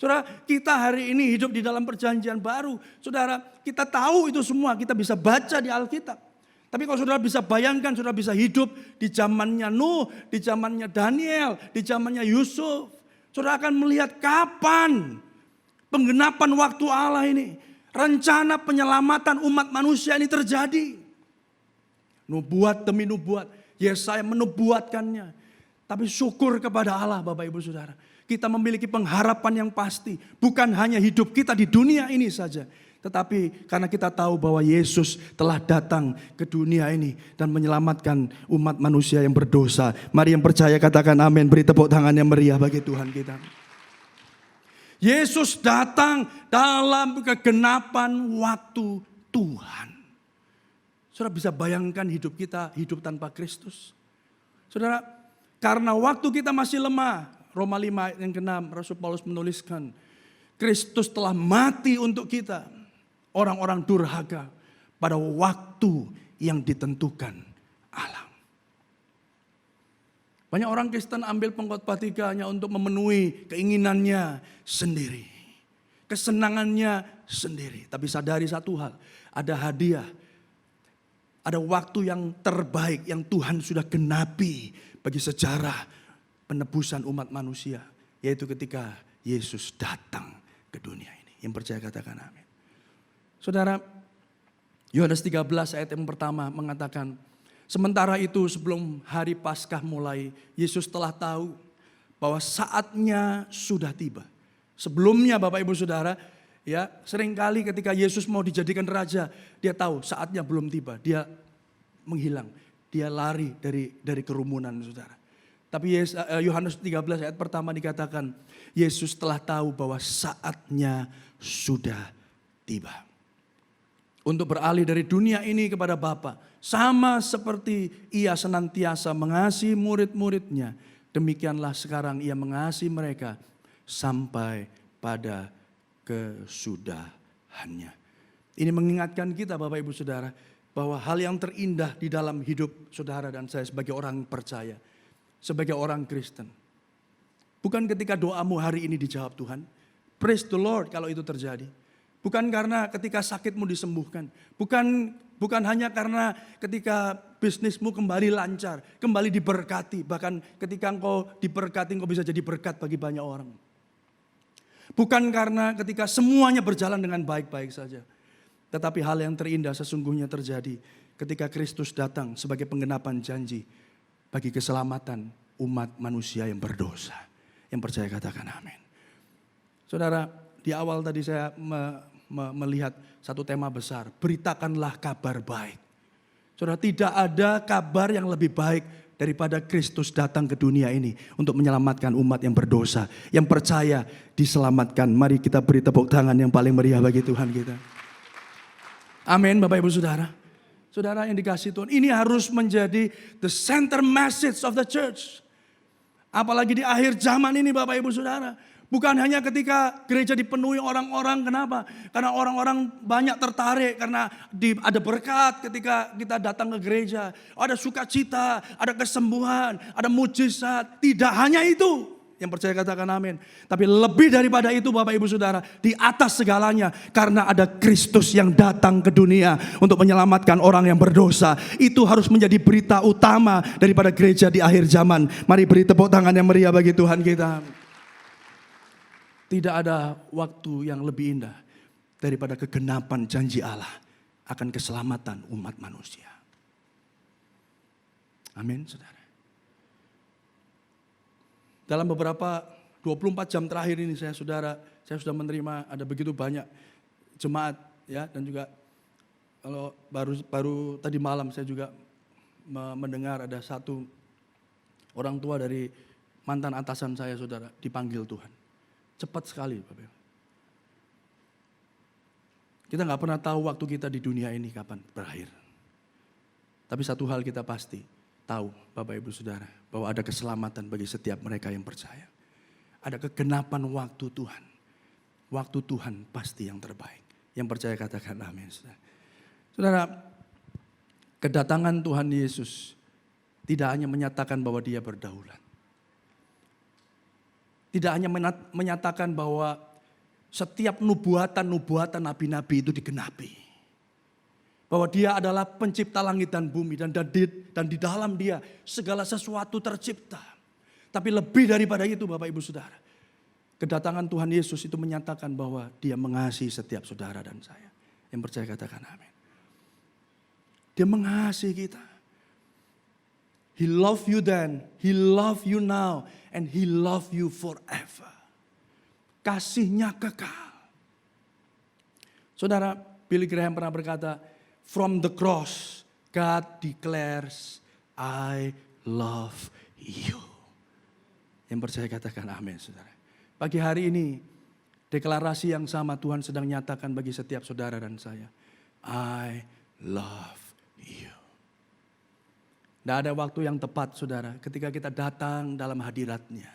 Saudara, kita hari ini hidup di dalam perjanjian baru. Saudara, kita tahu itu semua, kita bisa baca di Alkitab. Tapi kalau saudara bisa bayangkan, saudara bisa hidup di zamannya Nuh, di zamannya Daniel, di zamannya Yusuf. Saudara akan melihat kapan penggenapan waktu Allah ini. Rencana penyelamatan umat manusia ini terjadi. Nubuat demi nubuat. Yesaya menubuatkannya. Tapi syukur kepada Allah Bapak Ibu Saudara. Kita memiliki pengharapan yang pasti. Bukan hanya hidup kita di dunia ini saja. Tetapi karena kita tahu bahwa Yesus telah datang ke dunia ini. Dan menyelamatkan umat manusia yang berdosa. Mari yang percaya katakan amin. Beri tepuk tangan yang meriah bagi Tuhan kita. Yesus datang dalam kegenapan waktu Tuhan. Saudara bisa bayangkan hidup kita, hidup tanpa Kristus. Saudara, karena waktu kita masih lemah, Roma 5 ayat yang ke-6, Rasul Paulus menuliskan, Kristus telah mati untuk kita, orang-orang durhaka, pada waktu yang ditentukan Allah. Banyak orang Kristen ambil pengkhotbah 3 hanya untuk memenuhi keinginannya sendiri. Kesenangannya sendiri. Tapi sadari satu hal, ada hadiah. Ada waktu yang terbaik yang Tuhan sudah genapi bagi sejarah penebusan umat manusia. Yaitu ketika Yesus datang ke dunia ini. Yang percaya katakan amin. Saudara, Yohanes 13 ayat yang pertama mengatakan, sementara itu sebelum hari Paskah mulai, Yesus telah tahu bahwa saatnya sudah tiba. Sebelumnya Bapak Ibu Saudara, ya seringkali ketika Yesus mau dijadikan raja, dia tahu saatnya belum tiba. Dia menghilang, dia lari dari kerumunan Saudara. Tapi Yohanes 13 ayat pertama dikatakan, Yesus telah tahu bahwa saatnya sudah tiba. Untuk beralih dari dunia ini kepada Bapa. Sama seperti ia senantiasa mengasihi murid-muridnya. Demikianlah sekarang ia mengasihi mereka sampai pada kesudahannya. Ini mengingatkan kita Bapak Ibu Saudara. Bahwa hal yang terindah di dalam hidup saudara dan saya sebagai orang percaya. Sebagai orang Kristen. Bukan ketika doamu hari ini dijawab Tuhan. Praise the Lord kalau itu terjadi. Bukan karena ketika sakitmu disembuhkan. Bukan hanya karena ketika bisnismu kembali lancar, kembali diberkati. Bahkan ketika engkau diberkati, engkau bisa jadi berkat bagi banyak orang. Bukan karena ketika semuanya berjalan dengan baik-baik saja. Tetapi hal yang terindah sesungguhnya terjadi ketika Kristus datang sebagai penggenapan janji bagi keselamatan umat manusia yang berdosa. Yang percaya katakan amin. Saudara, di awal tadi saya melihat satu tema besar. Beritakanlah kabar baik. Saudara, tidak ada kabar yang lebih baik daripada Kristus datang ke dunia ini untuk menyelamatkan umat yang berdosa. Yang percaya diselamatkan. Mari kita beri tepuk tangan yang paling meriah bagi Tuhan kita. Amin Bapak Ibu Saudara. Saudara yang dikasihi Tuhan, ini harus menjadi the center message of the church. Apalagi di akhir zaman ini Bapak Ibu Saudara. Bukan hanya ketika gereja dipenuhi orang-orang, kenapa? Karena orang-orang banyak tertarik, karena ada berkat ketika kita datang ke gereja. Ada sukacita, ada kesembuhan, ada mujizat. Tidak hanya itu. Yang percaya katakan amin. Tapi lebih daripada itu Bapak Ibu Saudara. Di atas segalanya. Karena ada Kristus yang datang ke dunia untuk menyelamatkan orang yang berdosa. Itu harus menjadi berita utama daripada gereja di akhir zaman. Mari beri tepuk tangan yang meriah bagi Tuhan kita. Tidak ada waktu yang lebih indah daripada kegenapan janji Allah akan keselamatan umat manusia. Amin Saudara. Dalam beberapa 24 jam terakhir ini saya sudah menerima ada begitu banyak jemaat ya, dan juga kalau baru tadi malam saya juga mendengar ada satu orang tua dari mantan atasan saya Saudara dipanggil Tuhan. Cepat sekali Bapak. Kita nggak pernah tahu waktu kita di dunia ini kapan berakhir. Tapi satu hal kita pasti tahu Bapak Ibu Saudara, bahwa ada keselamatan bagi setiap mereka yang percaya. Ada kegenapan waktu Tuhan. Waktu Tuhan pasti yang terbaik. Yang percaya katakan amin. Saudara, kedatangan Tuhan Yesus tidak hanya menyatakan bahwa dia berdaulat. Tidak hanya menyatakan bahwa setiap nubuatan nabi-nabi itu digenapi. Bahwa dia adalah pencipta langit dan bumi dan di dalam dia segala sesuatu tercipta. Tapi lebih daripada itu Bapak Ibu Saudara. Kedatangan Tuhan Yesus itu menyatakan bahwa dia mengasihi setiap saudara dan saya. Yang percaya katakan amin. Dia mengasihi kita. He loved you then, He loved you now, and He loved you forever. Kasihnya kekal. Saudara, Billy Graham pernah berkata, from the cross, God declares, I love you. Yang percaya katakan amin, saudara. Pagi hari ini, deklarasi yang sama Tuhan sedang nyatakan bagi setiap saudara dan saya. I love you. Tidak ada waktu yang tepat, saudara, ketika kita datang dalam hadirat-Nya.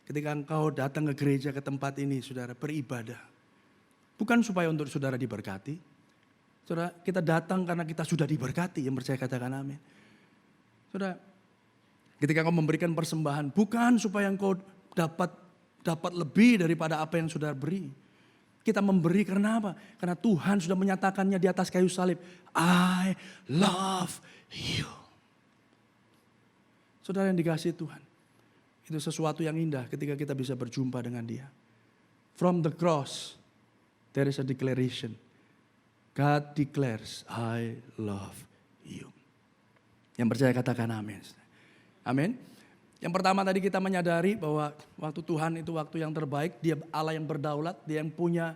Ketika engkau datang ke gereja, ke tempat ini, saudara, beribadah. Bukan supaya untuk saudara diberkati. Saudara, kita datang karena kita sudah diberkati. Yang percaya katakan amin. Saudara, ketika engkau memberikan persembahan, bukan supaya engkau dapat lebih daripada apa yang saudara beri. Kita memberi karena apa? Karena Tuhan sudah menyatakannya di atas kayu salib. I love you. Saudara yang dikasihi Tuhan. Itu sesuatu yang indah ketika kita bisa berjumpa dengan Dia. From the cross, there is a declaration. God declares, I love you. Yang percaya katakan amin. Amin. Yang pertama tadi kita menyadari bahwa waktu Tuhan itu waktu yang terbaik. Dia Allah yang berdaulat, Dia yang punya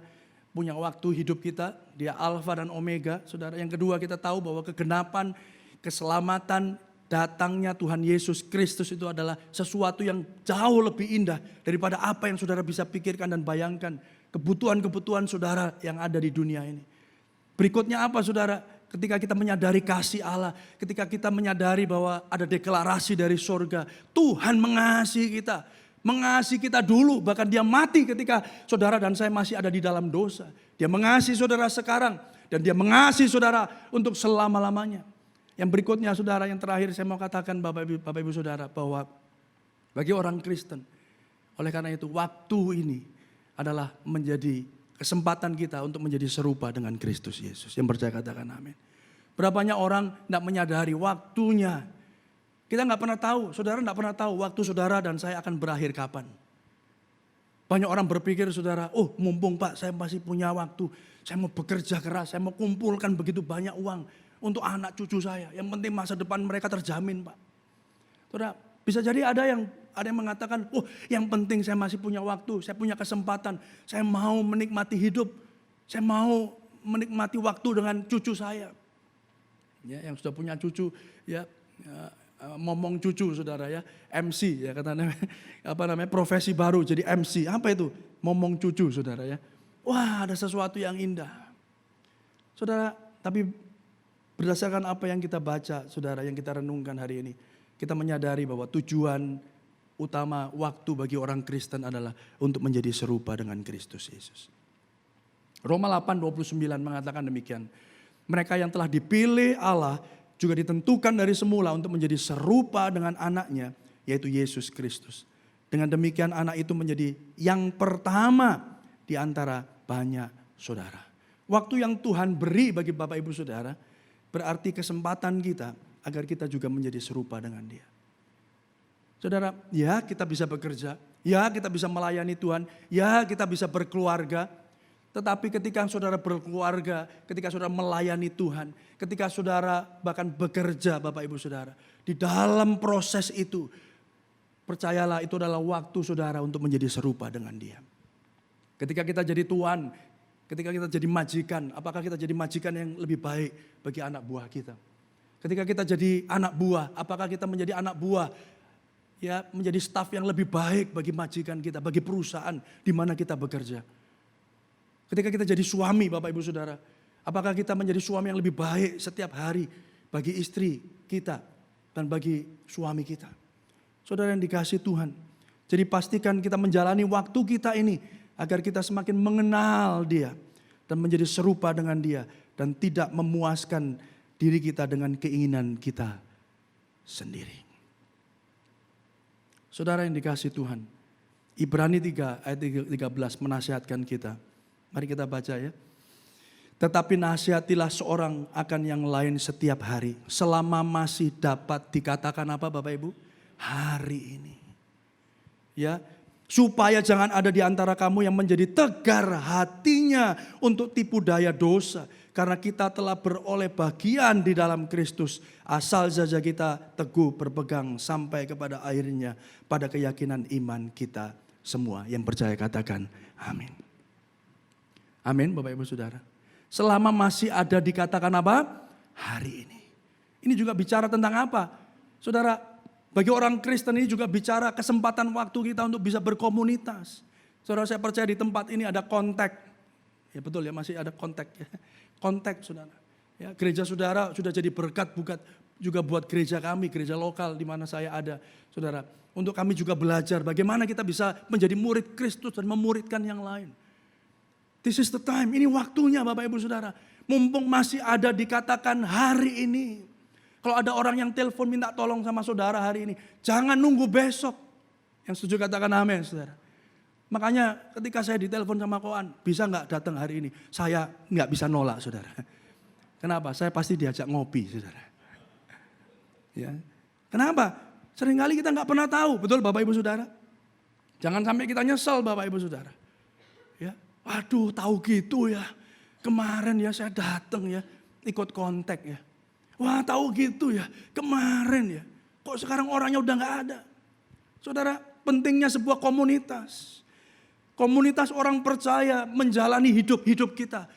waktu hidup kita. Dia Alfa dan Omega, saudara. Yang kedua kita tahu bahwa kegenapan, keselamatan, datangnya Tuhan Yesus Kristus itu adalah sesuatu yang jauh lebih indah daripada apa yang saudara bisa pikirkan dan bayangkan. Kebutuhan-kebutuhan saudara yang ada di dunia ini. Berikutnya apa saudara? Ketika kita menyadari kasih Allah, ketika kita menyadari bahwa ada deklarasi dari sorga, Tuhan mengasihi kita. Mengasihi kita dulu, bahkan Dia mati ketika saudara dan saya masih ada di dalam dosa. Dia mengasihi saudara sekarang, dan Dia mengasihi saudara untuk selama-lamanya. Yang berikutnya saudara, yang terakhir saya mau katakan Bapak Ibu Saudara, bahwa bagi orang Kristen, oleh karena itu waktu ini adalah menjadi kesempatan kita untuk menjadi serupa dengan Kristus Yesus. Yang percaya katakan amin. Berapa banyak orang tidak menyadari waktunya. Kita nggak pernah tahu, saudara nggak pernah tahu waktu saudara dan saya akan berakhir kapan. Banyak orang berpikir saudara, oh mumpung Pak saya masih punya waktu. Saya mau bekerja keras, saya mau kumpulkan begitu banyak uang untuk anak cucu saya. Yang penting masa depan mereka terjamin Pak. Saudara, Bisa jadi ada yang mengatakan, oh yang penting saya masih punya waktu, saya punya kesempatan, saya mau menikmati hidup, saya mau menikmati waktu dengan cucu saya. Ya, yang sudah punya cucu, ya momong cucu saudara ya, MC ya katanya, profesi baru jadi MC. Apa itu? Momong cucu saudara ya. Wah, ada sesuatu yang indah. Saudara, tapi berdasarkan apa yang kita baca, saudara, yang kita renungkan hari ini, kita menyadari bahwa tujuan utama waktu bagi orang Kristen adalah untuk menjadi serupa dengan Kristus Yesus. Roma 8:29 mengatakan demikian. Mereka yang telah dipilih Allah juga ditentukan dari semula untuk menjadi serupa dengan anaknya, yaitu Yesus Kristus. Dengan demikian anak itu menjadi yang pertama di antara banyak saudara. Waktu yang Tuhan beri bagi Bapak Ibu Saudara berarti kesempatan kita agar kita juga menjadi serupa dengan Dia. Saudara, ya kita bisa bekerja, ya kita bisa melayani Tuhan, ya kita bisa berkeluarga. Tetapi ketika saudara berkeluarga, ketika saudara melayani Tuhan, ketika saudara bahkan bekerja Bapak Ibu Saudara, di dalam proses itu, percayalah itu adalah waktu saudara untuk menjadi serupa dengan Dia. Ketika kita jadi tuan, ketika kita jadi majikan, apakah kita jadi majikan yang lebih baik bagi anak buah kita? Ketika kita jadi anak buah, apakah kita menjadi anak buah, ya menjadi staf yang lebih baik bagi majikan kita, bagi perusahaan di mana kita bekerja? Ketika kita jadi suami Bapak Ibu Saudara, apakah kita menjadi suami yang lebih baik setiap hari bagi istri kita dan bagi suami kita? Saudara yang dikasihi Tuhan, jadi pastikan kita menjalani waktu kita ini agar kita semakin mengenal Dia dan menjadi serupa dengan Dia dan tidak memuaskan diri kita dengan keinginan kita sendiri. Saudara yang dikasihi Tuhan, Ibrani 3 ayat 13 menasihatkan kita. Mari kita baca ya. Tetapi nasihatilah seorang akan yang lain setiap hari, selama masih dapat dikatakan apa Bapak Ibu? Hari ini. Ya, supaya jangan ada di antara kamu yang menjadi tegar hatinya untuk tipu daya dosa. Karena kita telah beroleh bagian di dalam Kristus. Asal saja kita teguh berpegang sampai kepada akhirnya. Pada keyakinan iman kita semua. Yang percaya katakan amin. Amin Bapak Ibu Saudara. Selama masih ada dikatakan apa? Hari ini. Ini juga bicara tentang apa? Saudara, bagi orang Kristen ini juga bicara kesempatan waktu kita untuk bisa berkomunitas. Saudara, saya percaya di tempat ini ada kontak. Ya betul ya, masih ada kontak ya. Kontak saudara. Ya, gereja saudara sudah jadi berkat juga buat gereja kami, gereja lokal di mana saya ada. Saudara, untuk kami juga belajar bagaimana kita bisa menjadi murid Kristus dan memuridkan yang lain. This is the time, ini waktunya Bapak Ibu Saudara. Mumpung masih ada dikatakan hari ini. Kalau ada orang yang telepon minta tolong sama saudara hari ini, jangan nunggu besok. Yang setuju katakan amin saudara. Makanya ketika saya ditelepon sama Koan, bisa nggak datang hari ini? Saya nggak bisa nolak saudara. Kenapa? Saya pasti diajak ngopi saudara. Ya. Kenapa? Seringkali kita nggak pernah tahu, betul Bapak Ibu Saudara? Jangan sampai kita nyesel Bapak Ibu Saudara. Ya, waduh tahu gitu ya. Kemarin ya saya datang ya, ikut kontak ya. Wah tahu gitu ya, kemarin ya. Kok sekarang orangnya udah nggak ada? Saudara, pentingnya sebuah komunitas. Komunitas orang percaya menjalani hidup kita.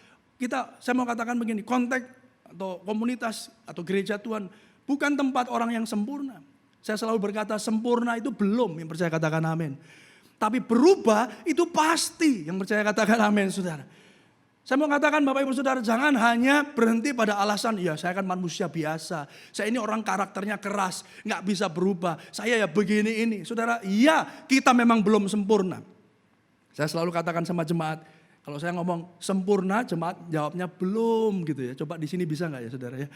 Saya mau katakan begini, kontak atau komunitas atau gereja Tuhan bukan tempat orang yang sempurna. Saya selalu berkata sempurna itu belum, yang percaya katakan amin. Tapi berubah itu pasti, yang percaya katakan amin saudara. Saya mau katakan Bapak Ibu Saudara, jangan hanya berhenti pada alasan, ya saya kan manusia biasa. Saya ini orang karakternya keras, gak bisa berubah. Saya ya begini ini. Saudara, iya kita memang belum sempurna. Saya selalu katakan sama jemaat, kalau saya ngomong sempurna, jemaat jawabnya belum gitu ya. Coba di sini bisa gak ya saudara ya?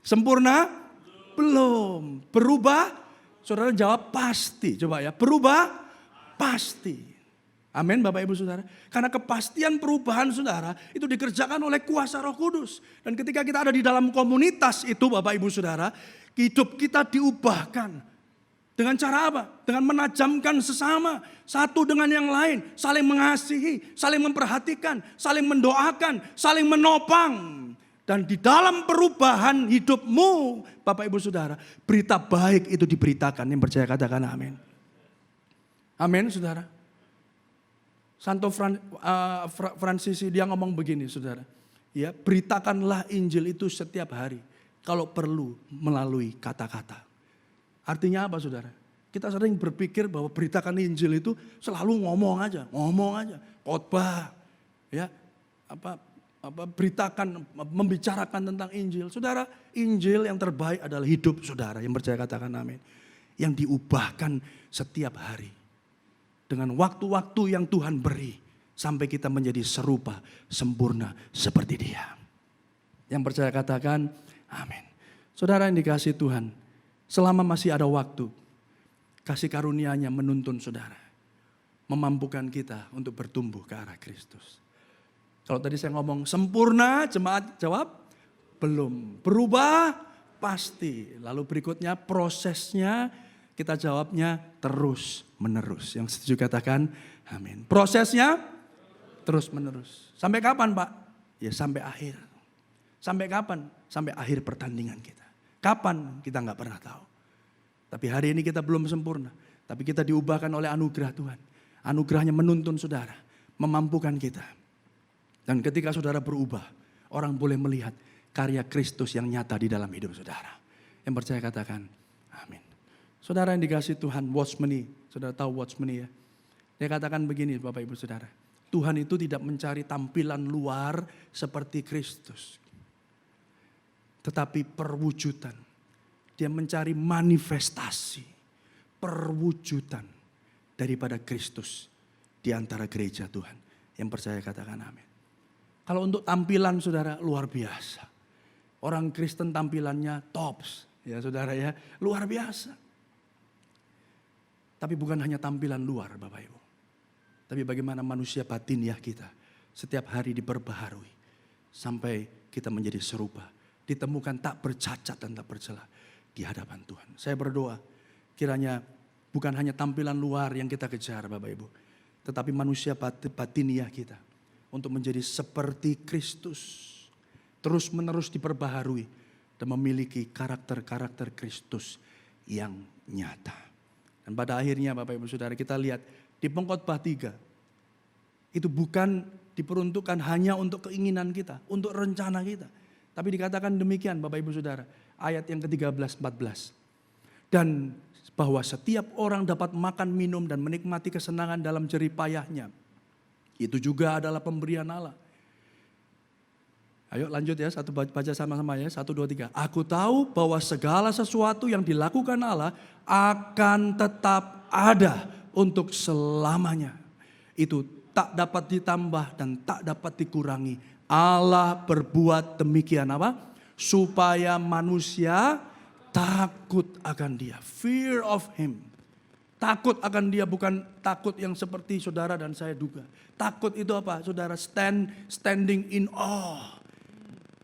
Sempurna? Belum. Berubah? Saudara jawab pasti. Coba ya, berubah? Pasti. Amin Bapak Ibu Saudara. Karena kepastian perubahan saudara itu dikerjakan oleh kuasa Roh Kudus. Dan ketika kita ada di dalam komunitas itu Bapak Ibu Saudara, hidup kita diubahkan. Dengan cara apa? Dengan menajamkan sesama, satu dengan yang lain, saling mengasihi, saling memperhatikan, saling mendoakan, saling menopang. Dan di dalam perubahan hidupmu, Bapak Ibu Saudara, berita baik itu diberitakan. Yang percaya katakan amin. Amin, saudara. Santo Fransisi dia ngomong begini, saudara. Ya, beritakanlah Injil itu setiap hari. Kalau perlu melalui kata-kata. Artinya apa, saudara? Kita sering berpikir bahwa beritakan Injil itu selalu ngomong aja, khotbah, ya, beritakan, membicarakan tentang Injil. Saudara, Injil yang terbaik adalah hidup saudara. Yang percaya katakan amin. Yang diubahkan setiap hari. Dengan waktu-waktu yang Tuhan beri. Sampai kita menjadi serupa, sempurna seperti Dia. Yang percaya katakan amin. Saudara yang dikasihi Tuhan. Selama masih ada waktu. Kasih karunia-Nya menuntun saudara. Memampukan kita untuk bertumbuh ke arah Kristus. Kalau tadi saya ngomong sempurna, jemaat jawab belum. Berubah pasti. Lalu berikutnya prosesnya kita jawabnya terus menerus. Yang setuju katakan amin. Prosesnya terus menerus. Sampai kapan Pak? Ya sampai akhir. Sampai kapan? Sampai akhir pertandingan kita. Kapan? Kita nggak pernah tahu. Tapi hari ini kita belum sempurna. Tapi kita diubahkan oleh anugerah Tuhan. Anugerahnya menuntun saudara. Memampukan kita. Dan ketika saudara berubah, orang boleh melihat karya Kristus yang nyata di dalam hidup saudara. Yang percaya katakan, amin. Saudara yang dikasihi Tuhan, watchmeni. Saudara tahu watchmeni ya. Dia katakan begini Bapak Ibu Saudara. Tuhan itu tidak mencari tampilan luar seperti Kristus. Tetapi perwujudan. Dia mencari manifestasi. Perwujudan daripada Kristus di antara gereja Tuhan. Yang percaya katakan amin. Kalau untuk tampilan saudara luar biasa. Orang Kristen tampilannya tops. Ya saudara ya, luar biasa. Tapi bukan hanya tampilan luar Bapak Ibu. Tapi bagaimana manusia batiniah kita setiap hari diperbaharui. Sampai kita menjadi serupa. Ditemukan tak bercacat dan tak bercela di hadapan Tuhan. Saya berdoa kiranya bukan hanya tampilan luar yang kita kejar Bapak Ibu. Tetapi manusia batiniah kita. Untuk menjadi seperti Kristus. Terus menerus diperbaharui. Dan memiliki karakter-karakter Kristus yang nyata. Dan pada akhirnya Bapak Ibu Saudara kita lihat di Pengkhotbah 3. Itu bukan diperuntukkan hanya untuk keinginan kita. Untuk rencana kita. Tapi dikatakan demikian Bapak Ibu Saudara. Ayat yang ke-13, 14. Dan bahwa setiap orang dapat makan, minum dan menikmati kesenangan dalam jerih payahnya. Itu juga adalah pemberian Allah. Ayo lanjut ya, baca sama-sama ya. 1, 2, 3. Aku tahu bahwa segala sesuatu yang dilakukan Allah akan tetap ada untuk selamanya. Itu tak dapat ditambah dan tak dapat dikurangi. Allah berbuat demikian apa? Supaya manusia takut akan Dia. Fear of Him. Takut akan Dia, bukan takut yang seperti saudara dan saya duga. Takut itu apa? Saudara standing in awe.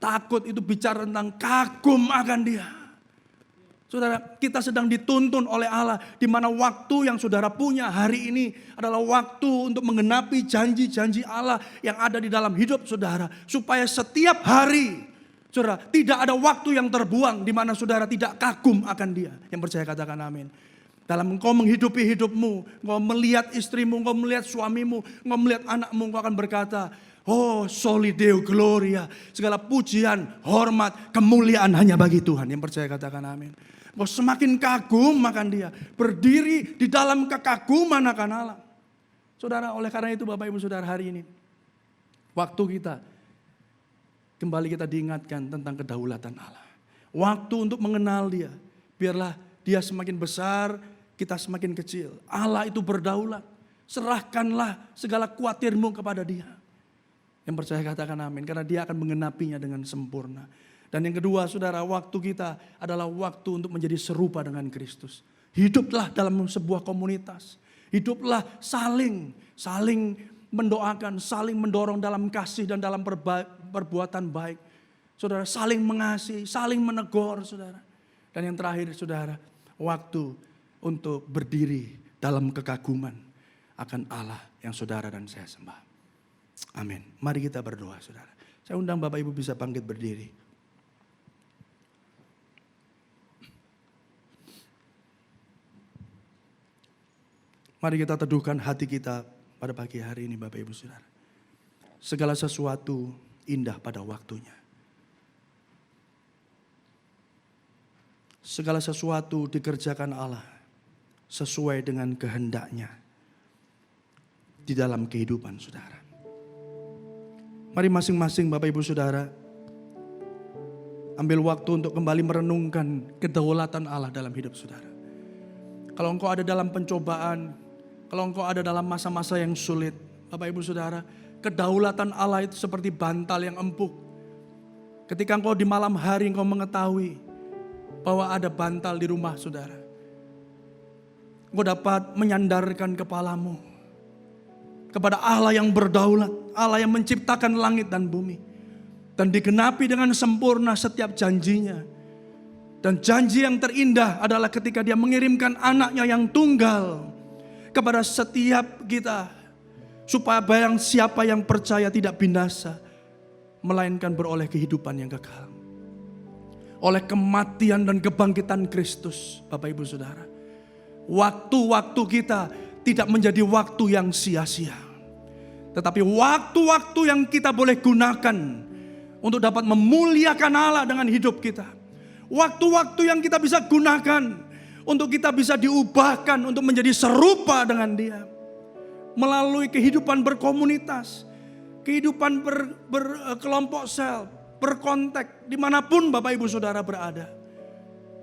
Takut itu bicara tentang kagum akan Dia. Saudara, kita sedang dituntun oleh Allah. Di mana waktu yang saudara punya hari ini adalah waktu untuk menggenapi janji-janji Allah yang ada di dalam hidup saudara. Supaya setiap hari, saudara, tidak ada waktu yang terbuang di mana saudara tidak kagum akan Dia. Yang percaya katakan amin. Dalam engkau menghidupi hidupmu, engkau melihat istrimu, engkau melihat suamimu, engkau melihat anakmu, engkau akan berkata, oh soli Deo gloria, segala pujian, hormat, kemuliaan hanya bagi Tuhan. Yang percaya katakan amin. Engkau semakin kagum akan Dia, berdiri di dalam kekaguman akan Allah. Saudara, oleh karena itu Bapak Ibu Saudara hari ini, waktu kita, kembali kita diingatkan tentang kedaulatan Allah. Waktu untuk mengenal Dia, biarlah Dia semakin besar, kita semakin kecil. Allah itu berdaulat. Serahkanlah segala khawatirmu kepada Dia. Yang percaya katakan amin. Karena Dia akan mengenapinya dengan sempurna. Dan yang kedua saudara, waktu kita adalah waktu untuk menjadi serupa dengan Kristus. Hiduplah dalam sebuah komunitas. Hiduplah saling mendoakan, saling mendorong dalam kasih dan dalam perbuatan baik. Saudara, saling mengasihi, saling menegur saudara. Dan yang terakhir saudara, waktu untuk berdiri dalam kekaguman akan Allah yang saudara dan saya sembah. Amin. Mari kita berdoa saudara. Saya undang Bapak Ibu bisa bangkit berdiri. Mari kita teduhkan hati kita pada pagi hari ini Bapak Ibu Saudara. Segala sesuatu indah pada waktunya. Segala sesuatu dikerjakan Allah sesuai dengan kehendaknya di dalam kehidupan saudara. Mari masing-masing Bapak Ibu Saudara ambil waktu untuk kembali merenungkan kedaulatan Allah dalam hidup saudara. Kalau engkau ada dalam pencobaan, kalau engkau ada dalam masa-masa yang sulit, Bapak Ibu Saudara, kedaulatan Allah itu seperti bantal yang empuk. Ketika engkau di malam hari engkau mengetahui bahwa ada bantal di rumah saudara, engkau dapat menyandarkan kepalamu kepada Allah yang berdaulat, Allah yang menciptakan langit dan bumi, dan digenapi dengan sempurna setiap janjinya. Dan janji yang terindah adalah ketika Dia mengirimkan anaknya yang tunggal kepada setiap kita, supaya barang siapa yang percaya tidak binasa, melainkan beroleh kehidupan yang kekal. Oleh kematian dan kebangkitan Kristus, Bapak Ibu Saudara, waktu-waktu kita tidak menjadi waktu yang sia-sia, tetapi waktu-waktu yang kita boleh gunakan untuk dapat memuliakan Allah dengan hidup kita. Waktu-waktu yang kita bisa gunakan untuk kita bisa diubahkan untuk menjadi serupa dengan Dia. Melalui kehidupan berkomunitas, kehidupan berkelompok sel, berkontak, dimanapun Bapak Ibu Saudara berada.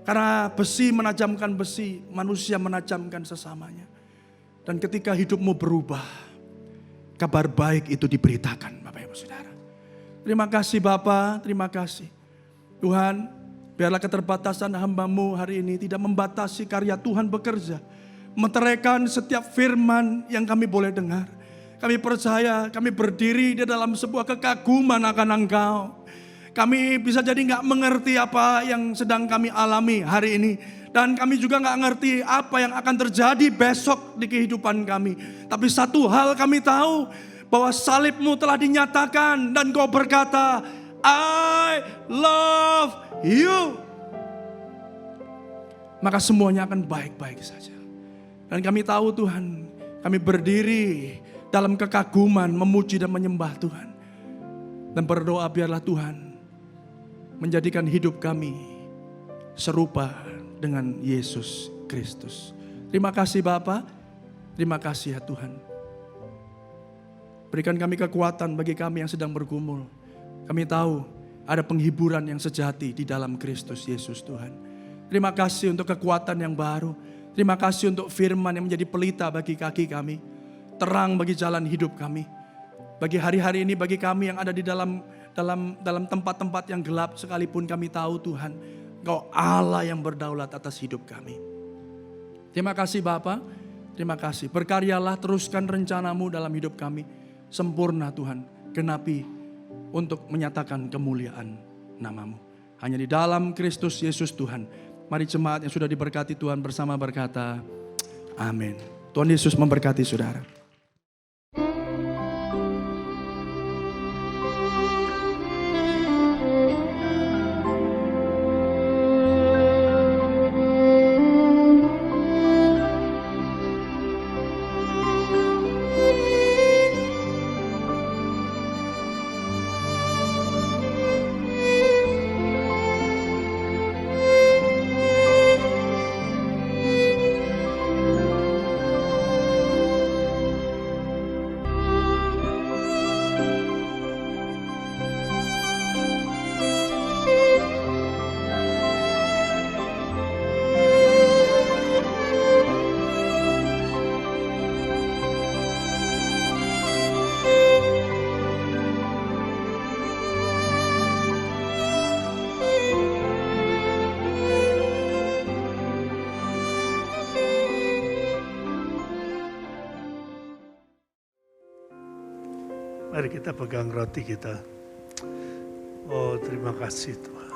Karena besi menajamkan besi, manusia menajamkan sesamanya. Dan ketika hidupmu berubah, kabar baik itu diberitakan Bapak Ibu Saudara. Terima kasih Bapa, terima kasih. Tuhan, biarlah keterbatasan hamba-Mu hari ini tidak membatasi karya Tuhan bekerja. Meteraikan setiap firman yang kami boleh dengar. Kami percaya, kami berdiri di dalam sebuah kekaguman akan Engkau. Kami bisa jadi gak mengerti apa yang sedang kami alami hari ini. Dan kami juga gak ngerti apa yang akan terjadi besok di kehidupan kami. Tapi satu hal kami tahu, bahwa salib-Mu telah dinyatakan dan Kau berkata, I love you. Maka semuanya akan baik-baik saja. Dan kami tahu Tuhan, kami berdiri dalam kekaguman memuji dan menyembah Tuhan. Dan berdoa biarlah Tuhan menjadikan hidup kami serupa dengan Yesus Kristus. Terima kasih Bapa, terima kasih ya Tuhan. Berikan kami kekuatan bagi kami yang sedang bergumul. Kami tahu ada penghiburan yang sejati di dalam Kristus Yesus Tuhan. Terima kasih untuk kekuatan yang baru. Terima kasih untuk firman yang menjadi pelita bagi kaki kami. Terang bagi jalan hidup kami. Bagi hari-hari ini, bagi kami yang ada di dalam tempat-tempat yang gelap, sekalipun kami tahu Tuhan, Engkau Allah yang berdaulat atas hidup kami. Terima kasih Bapa, terima kasih. Berkaryalah, teruskan rencana-Mu dalam hidup kami. Sempurna Tuhan, genapi untuk menyatakan kemuliaan nama-Mu. Hanya di dalam Kristus Yesus Tuhan. Mari jemaat yang sudah diberkati Tuhan bersama berkata, amin. Tuhan Yesus memberkati saudara. Mari kita pegang roti kita. Oh, terima kasih Tuhan.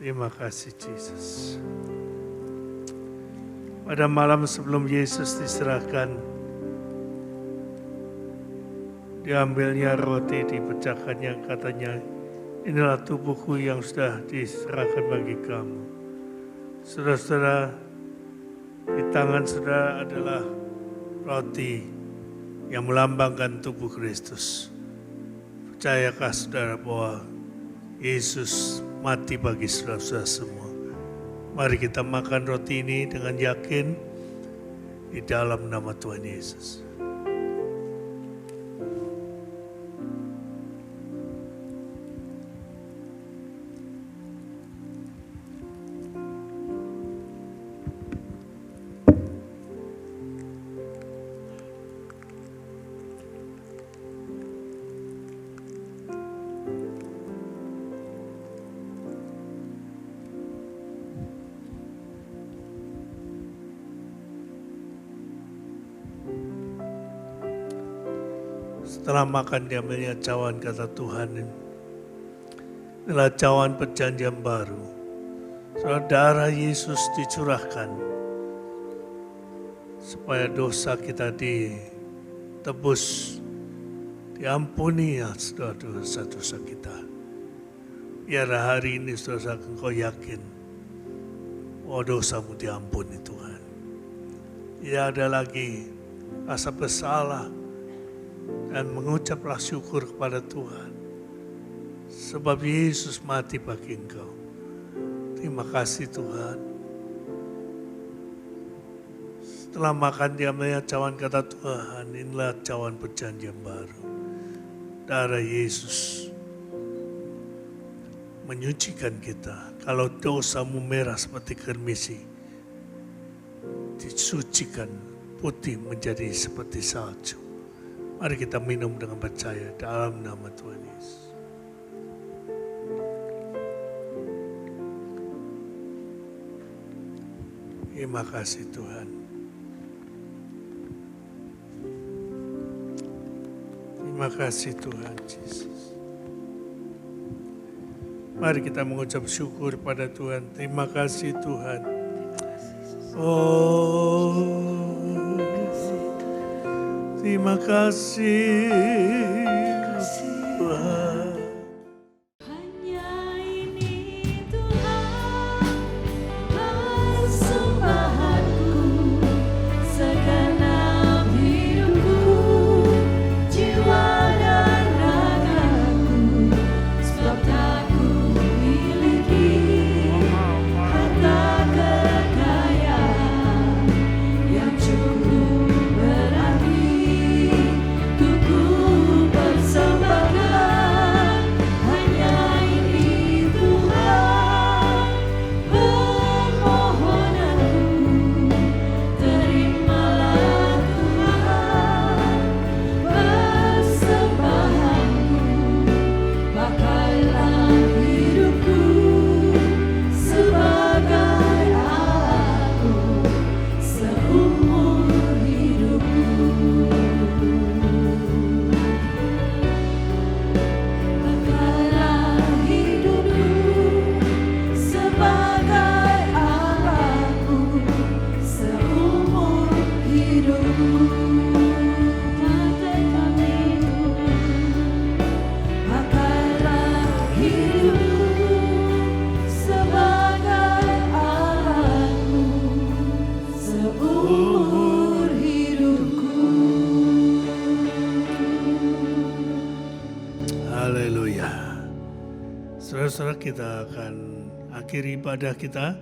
Terima kasih Yesus. Pada malam sebelum Yesus diserahkan, diambilnya roti, dipecahkannya, katanya, inilah tubuhku yang sudah diserahkan bagi kamu. Saudara-saudara, di tangan saudara adalah roti yang melambangkan tubuh Kristus. Percayakah saudara bahwa Yesus mati bagi saudara-saudara semua? Mari kita makan roti ini dengan yakin di dalam nama Tuhan Yesus. Setelah makan diambilnya cawan, kata Tuhan, inilah cawan perjanjian baru. Saudara, darah Yesus dicurahkan supaya dosa kita ditebus, diampuni ya saudara, dosa-dosa kita. Biar hari ini saudara engkau yakin bahwa dosamu diampuni Tuhan. Tidak ada lagi rasa bersalah, dan mengucaplah syukur kepada Tuhan. Sebab Yesus mati bagi engkau. Terima kasih Tuhan. Setelah makan diambilnya cawan, kata Tuhan, inilah cawan perjanjian baru. Darah Yesus menyucikan kita. Kalau dosamu merah seperti kermisi, disucikan putih menjadi seperti salju. Mari kita minum dengan percaya dalam nama Tuhan Yesus. Terima kasih Tuhan. Terima kasih Tuhan Yesus. Mari kita mengucap syukur pada Tuhan. Terima kasih Tuhan. Oh, terima kasih Tuhan. Hanya ini Tuhan, persembahanku, segenap hidupku, jiwa dan ragaku, sebab tak ku miliki harta kekayaan yang cukup berarti. Saudara-saudara, kita akan akhiri ibadah kita,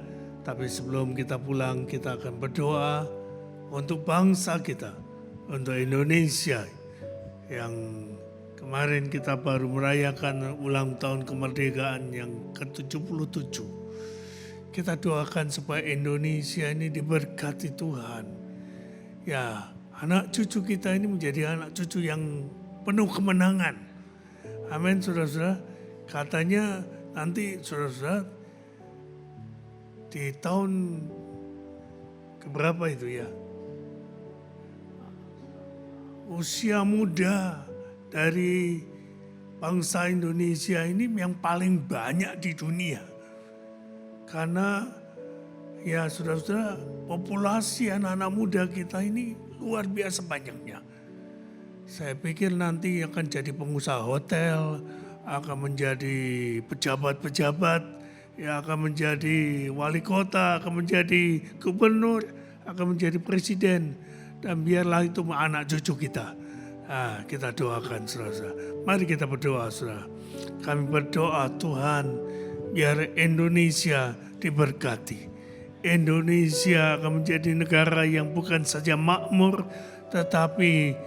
tapi sebelum kita pulang kita akan berdoa untuk bangsa kita, untuk Indonesia yang kemarin kita baru merayakan ulang tahun kemerdekaan yang ke-77. Kita doakan supaya Indonesia ini diberkati Tuhan. Ya, anak cucu kita ini menjadi anak cucu yang penuh kemenangan. Amin, saudara-saudara. Katanya nanti saudara-saudara di tahun keberapa itu ya, usia muda dari bangsa Indonesia ini yang paling banyak di dunia. Karena ya saudara-saudara, populasi anak-anak muda kita ini luar biasa banyaknya. Saya pikir nanti akan jadi pengusaha hotel, akan menjadi pejabat-pejabat, ya akan menjadi wali kota, akan menjadi gubernur, akan menjadi presiden. Dan biarlah itu anak cucu kita. Kita doakan saudara. Mari kita berdoa saudara. Kami berdoa Tuhan, biar Indonesia diberkati. Indonesia akan menjadi negara yang bukan saja makmur, tetapi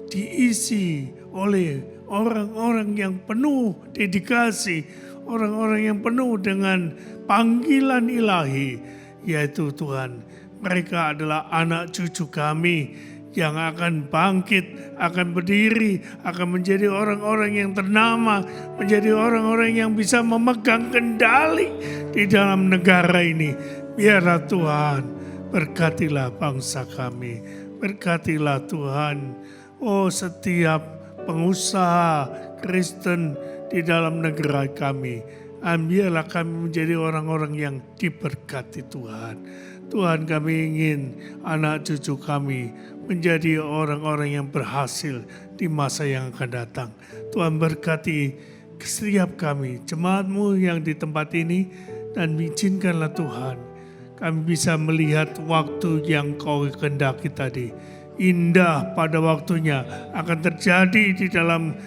diisi oleh orang-orang yang penuh dedikasi, orang-orang yang penuh dengan panggilan ilahi, yaitu Tuhan, mereka adalah anak cucu kami yang akan bangkit, akan berdiri, akan menjadi orang-orang yang ternama, menjadi orang-orang yang bisa memegang kendali di dalam negara ini. Biarlah Tuhan, berkatilah bangsa kami, berkatilah Tuhan, setiap pengusaha Kristen di dalam negara kami. Biarlah kami menjadi orang-orang yang diberkati Tuhan. Tuhan, kami ingin anak cucu kami menjadi orang-orang yang berhasil di masa yang akan datang. Tuhan berkati setiap kami, jemaat-Mu yang di tempat ini, dan izinkanlah Tuhan, kami bisa melihat waktu yang Kau kehendaki tadi. Indah pada waktunya akan terjadi di dalam,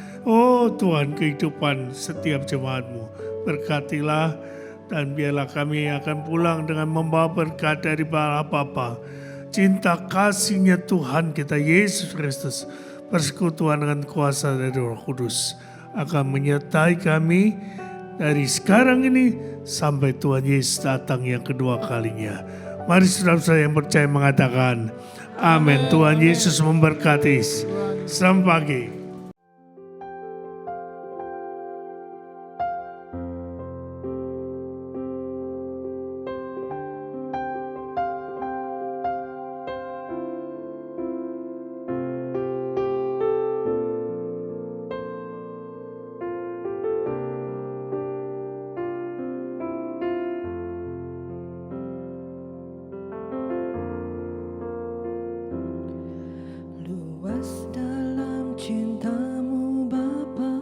Tuhan, kehidupan setiap jemaat-Mu. Berkatilah, dan biarlah kami akan pulang dengan membawa berkat dari Bapa, cinta kasihnya Tuhan kita Yesus Kristus, persekutuan dengan kuasa dari Roh Kudus akan menyertai kami dari sekarang ini sampai Tuhan Yesus datang yang kedua kalinya. Mari saudara-saudara yang percaya mengatakan amin. Tuhan Yesus memberkati. Selamat pagi. Luas dalam cinta-Mu Bapa,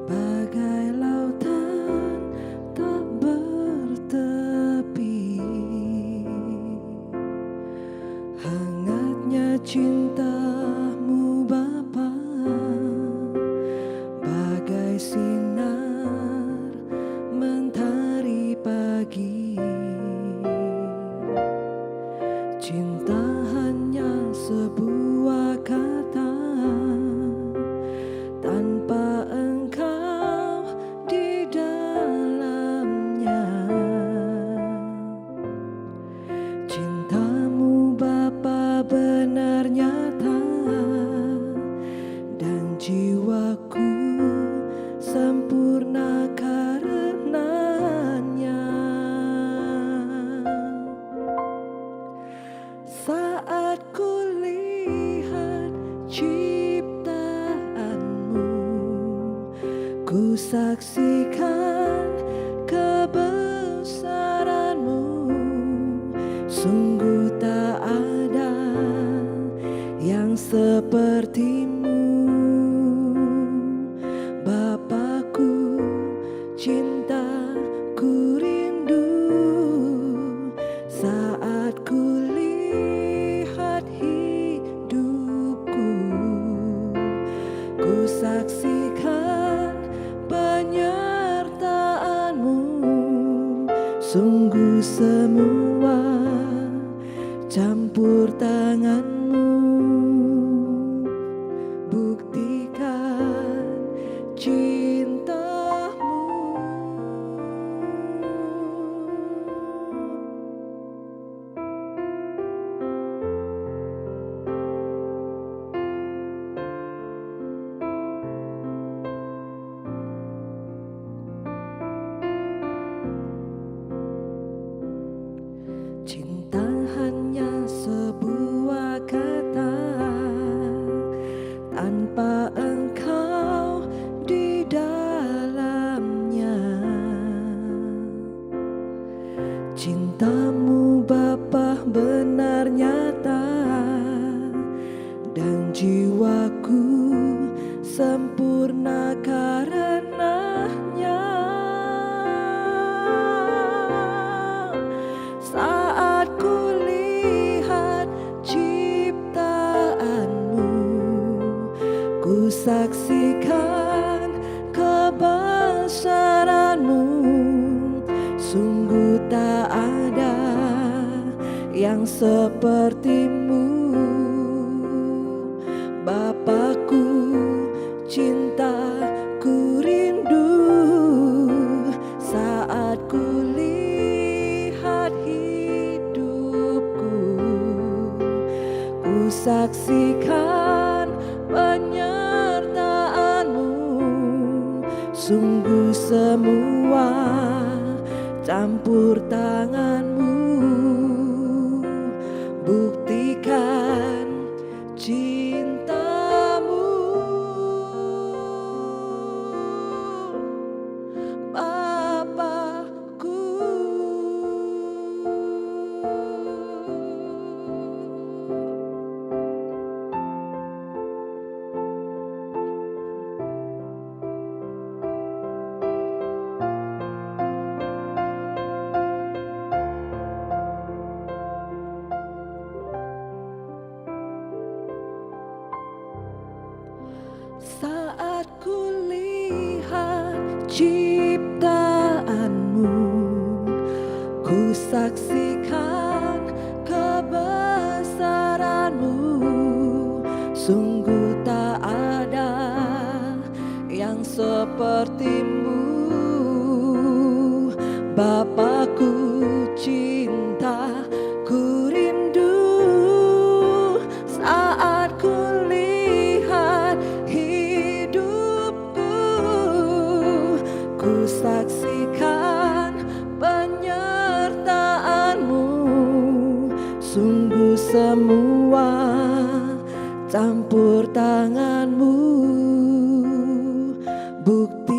bagai lautan tak bertepi. Hangatnya cinta-Mu Bapa, bagai sinar mentari pagi. Cinta hanya sebuah kata, tanpa Engkau di dalamnya. Cinta-Mu Bapa benar nyata, dan jiwaku sempurna karenanya. Saat ku lihat ciptaan-Mu, ku saksikan kebesaran-Mu. Sungguh tak ada yang seperti-Mu, Bapakku, cintaku rindu. Saat ku lihat hidupku, ku saksikan penyertaan-Mu. Sungguh semua campur tangan-Mu, buktikan cinta-Mu. Cinta hanya sebuah kata, sepertimu. Bapakku, cintaku rindu saat ku lihat hidupku. Ku saksikan penyertaanmu, sungguh semua campur tanganmu. Buktikan cintamu, Bapakku. Saat ku lihat ciptaanmu, ku saksikan kebesaranmu. Sungguh tak ada yang sepertimu. Bapakku, cintaku rindu saat ku lihat hidupku. Ku saksikan penyertaanmu, sungguh semua campur tanganmu. Bukti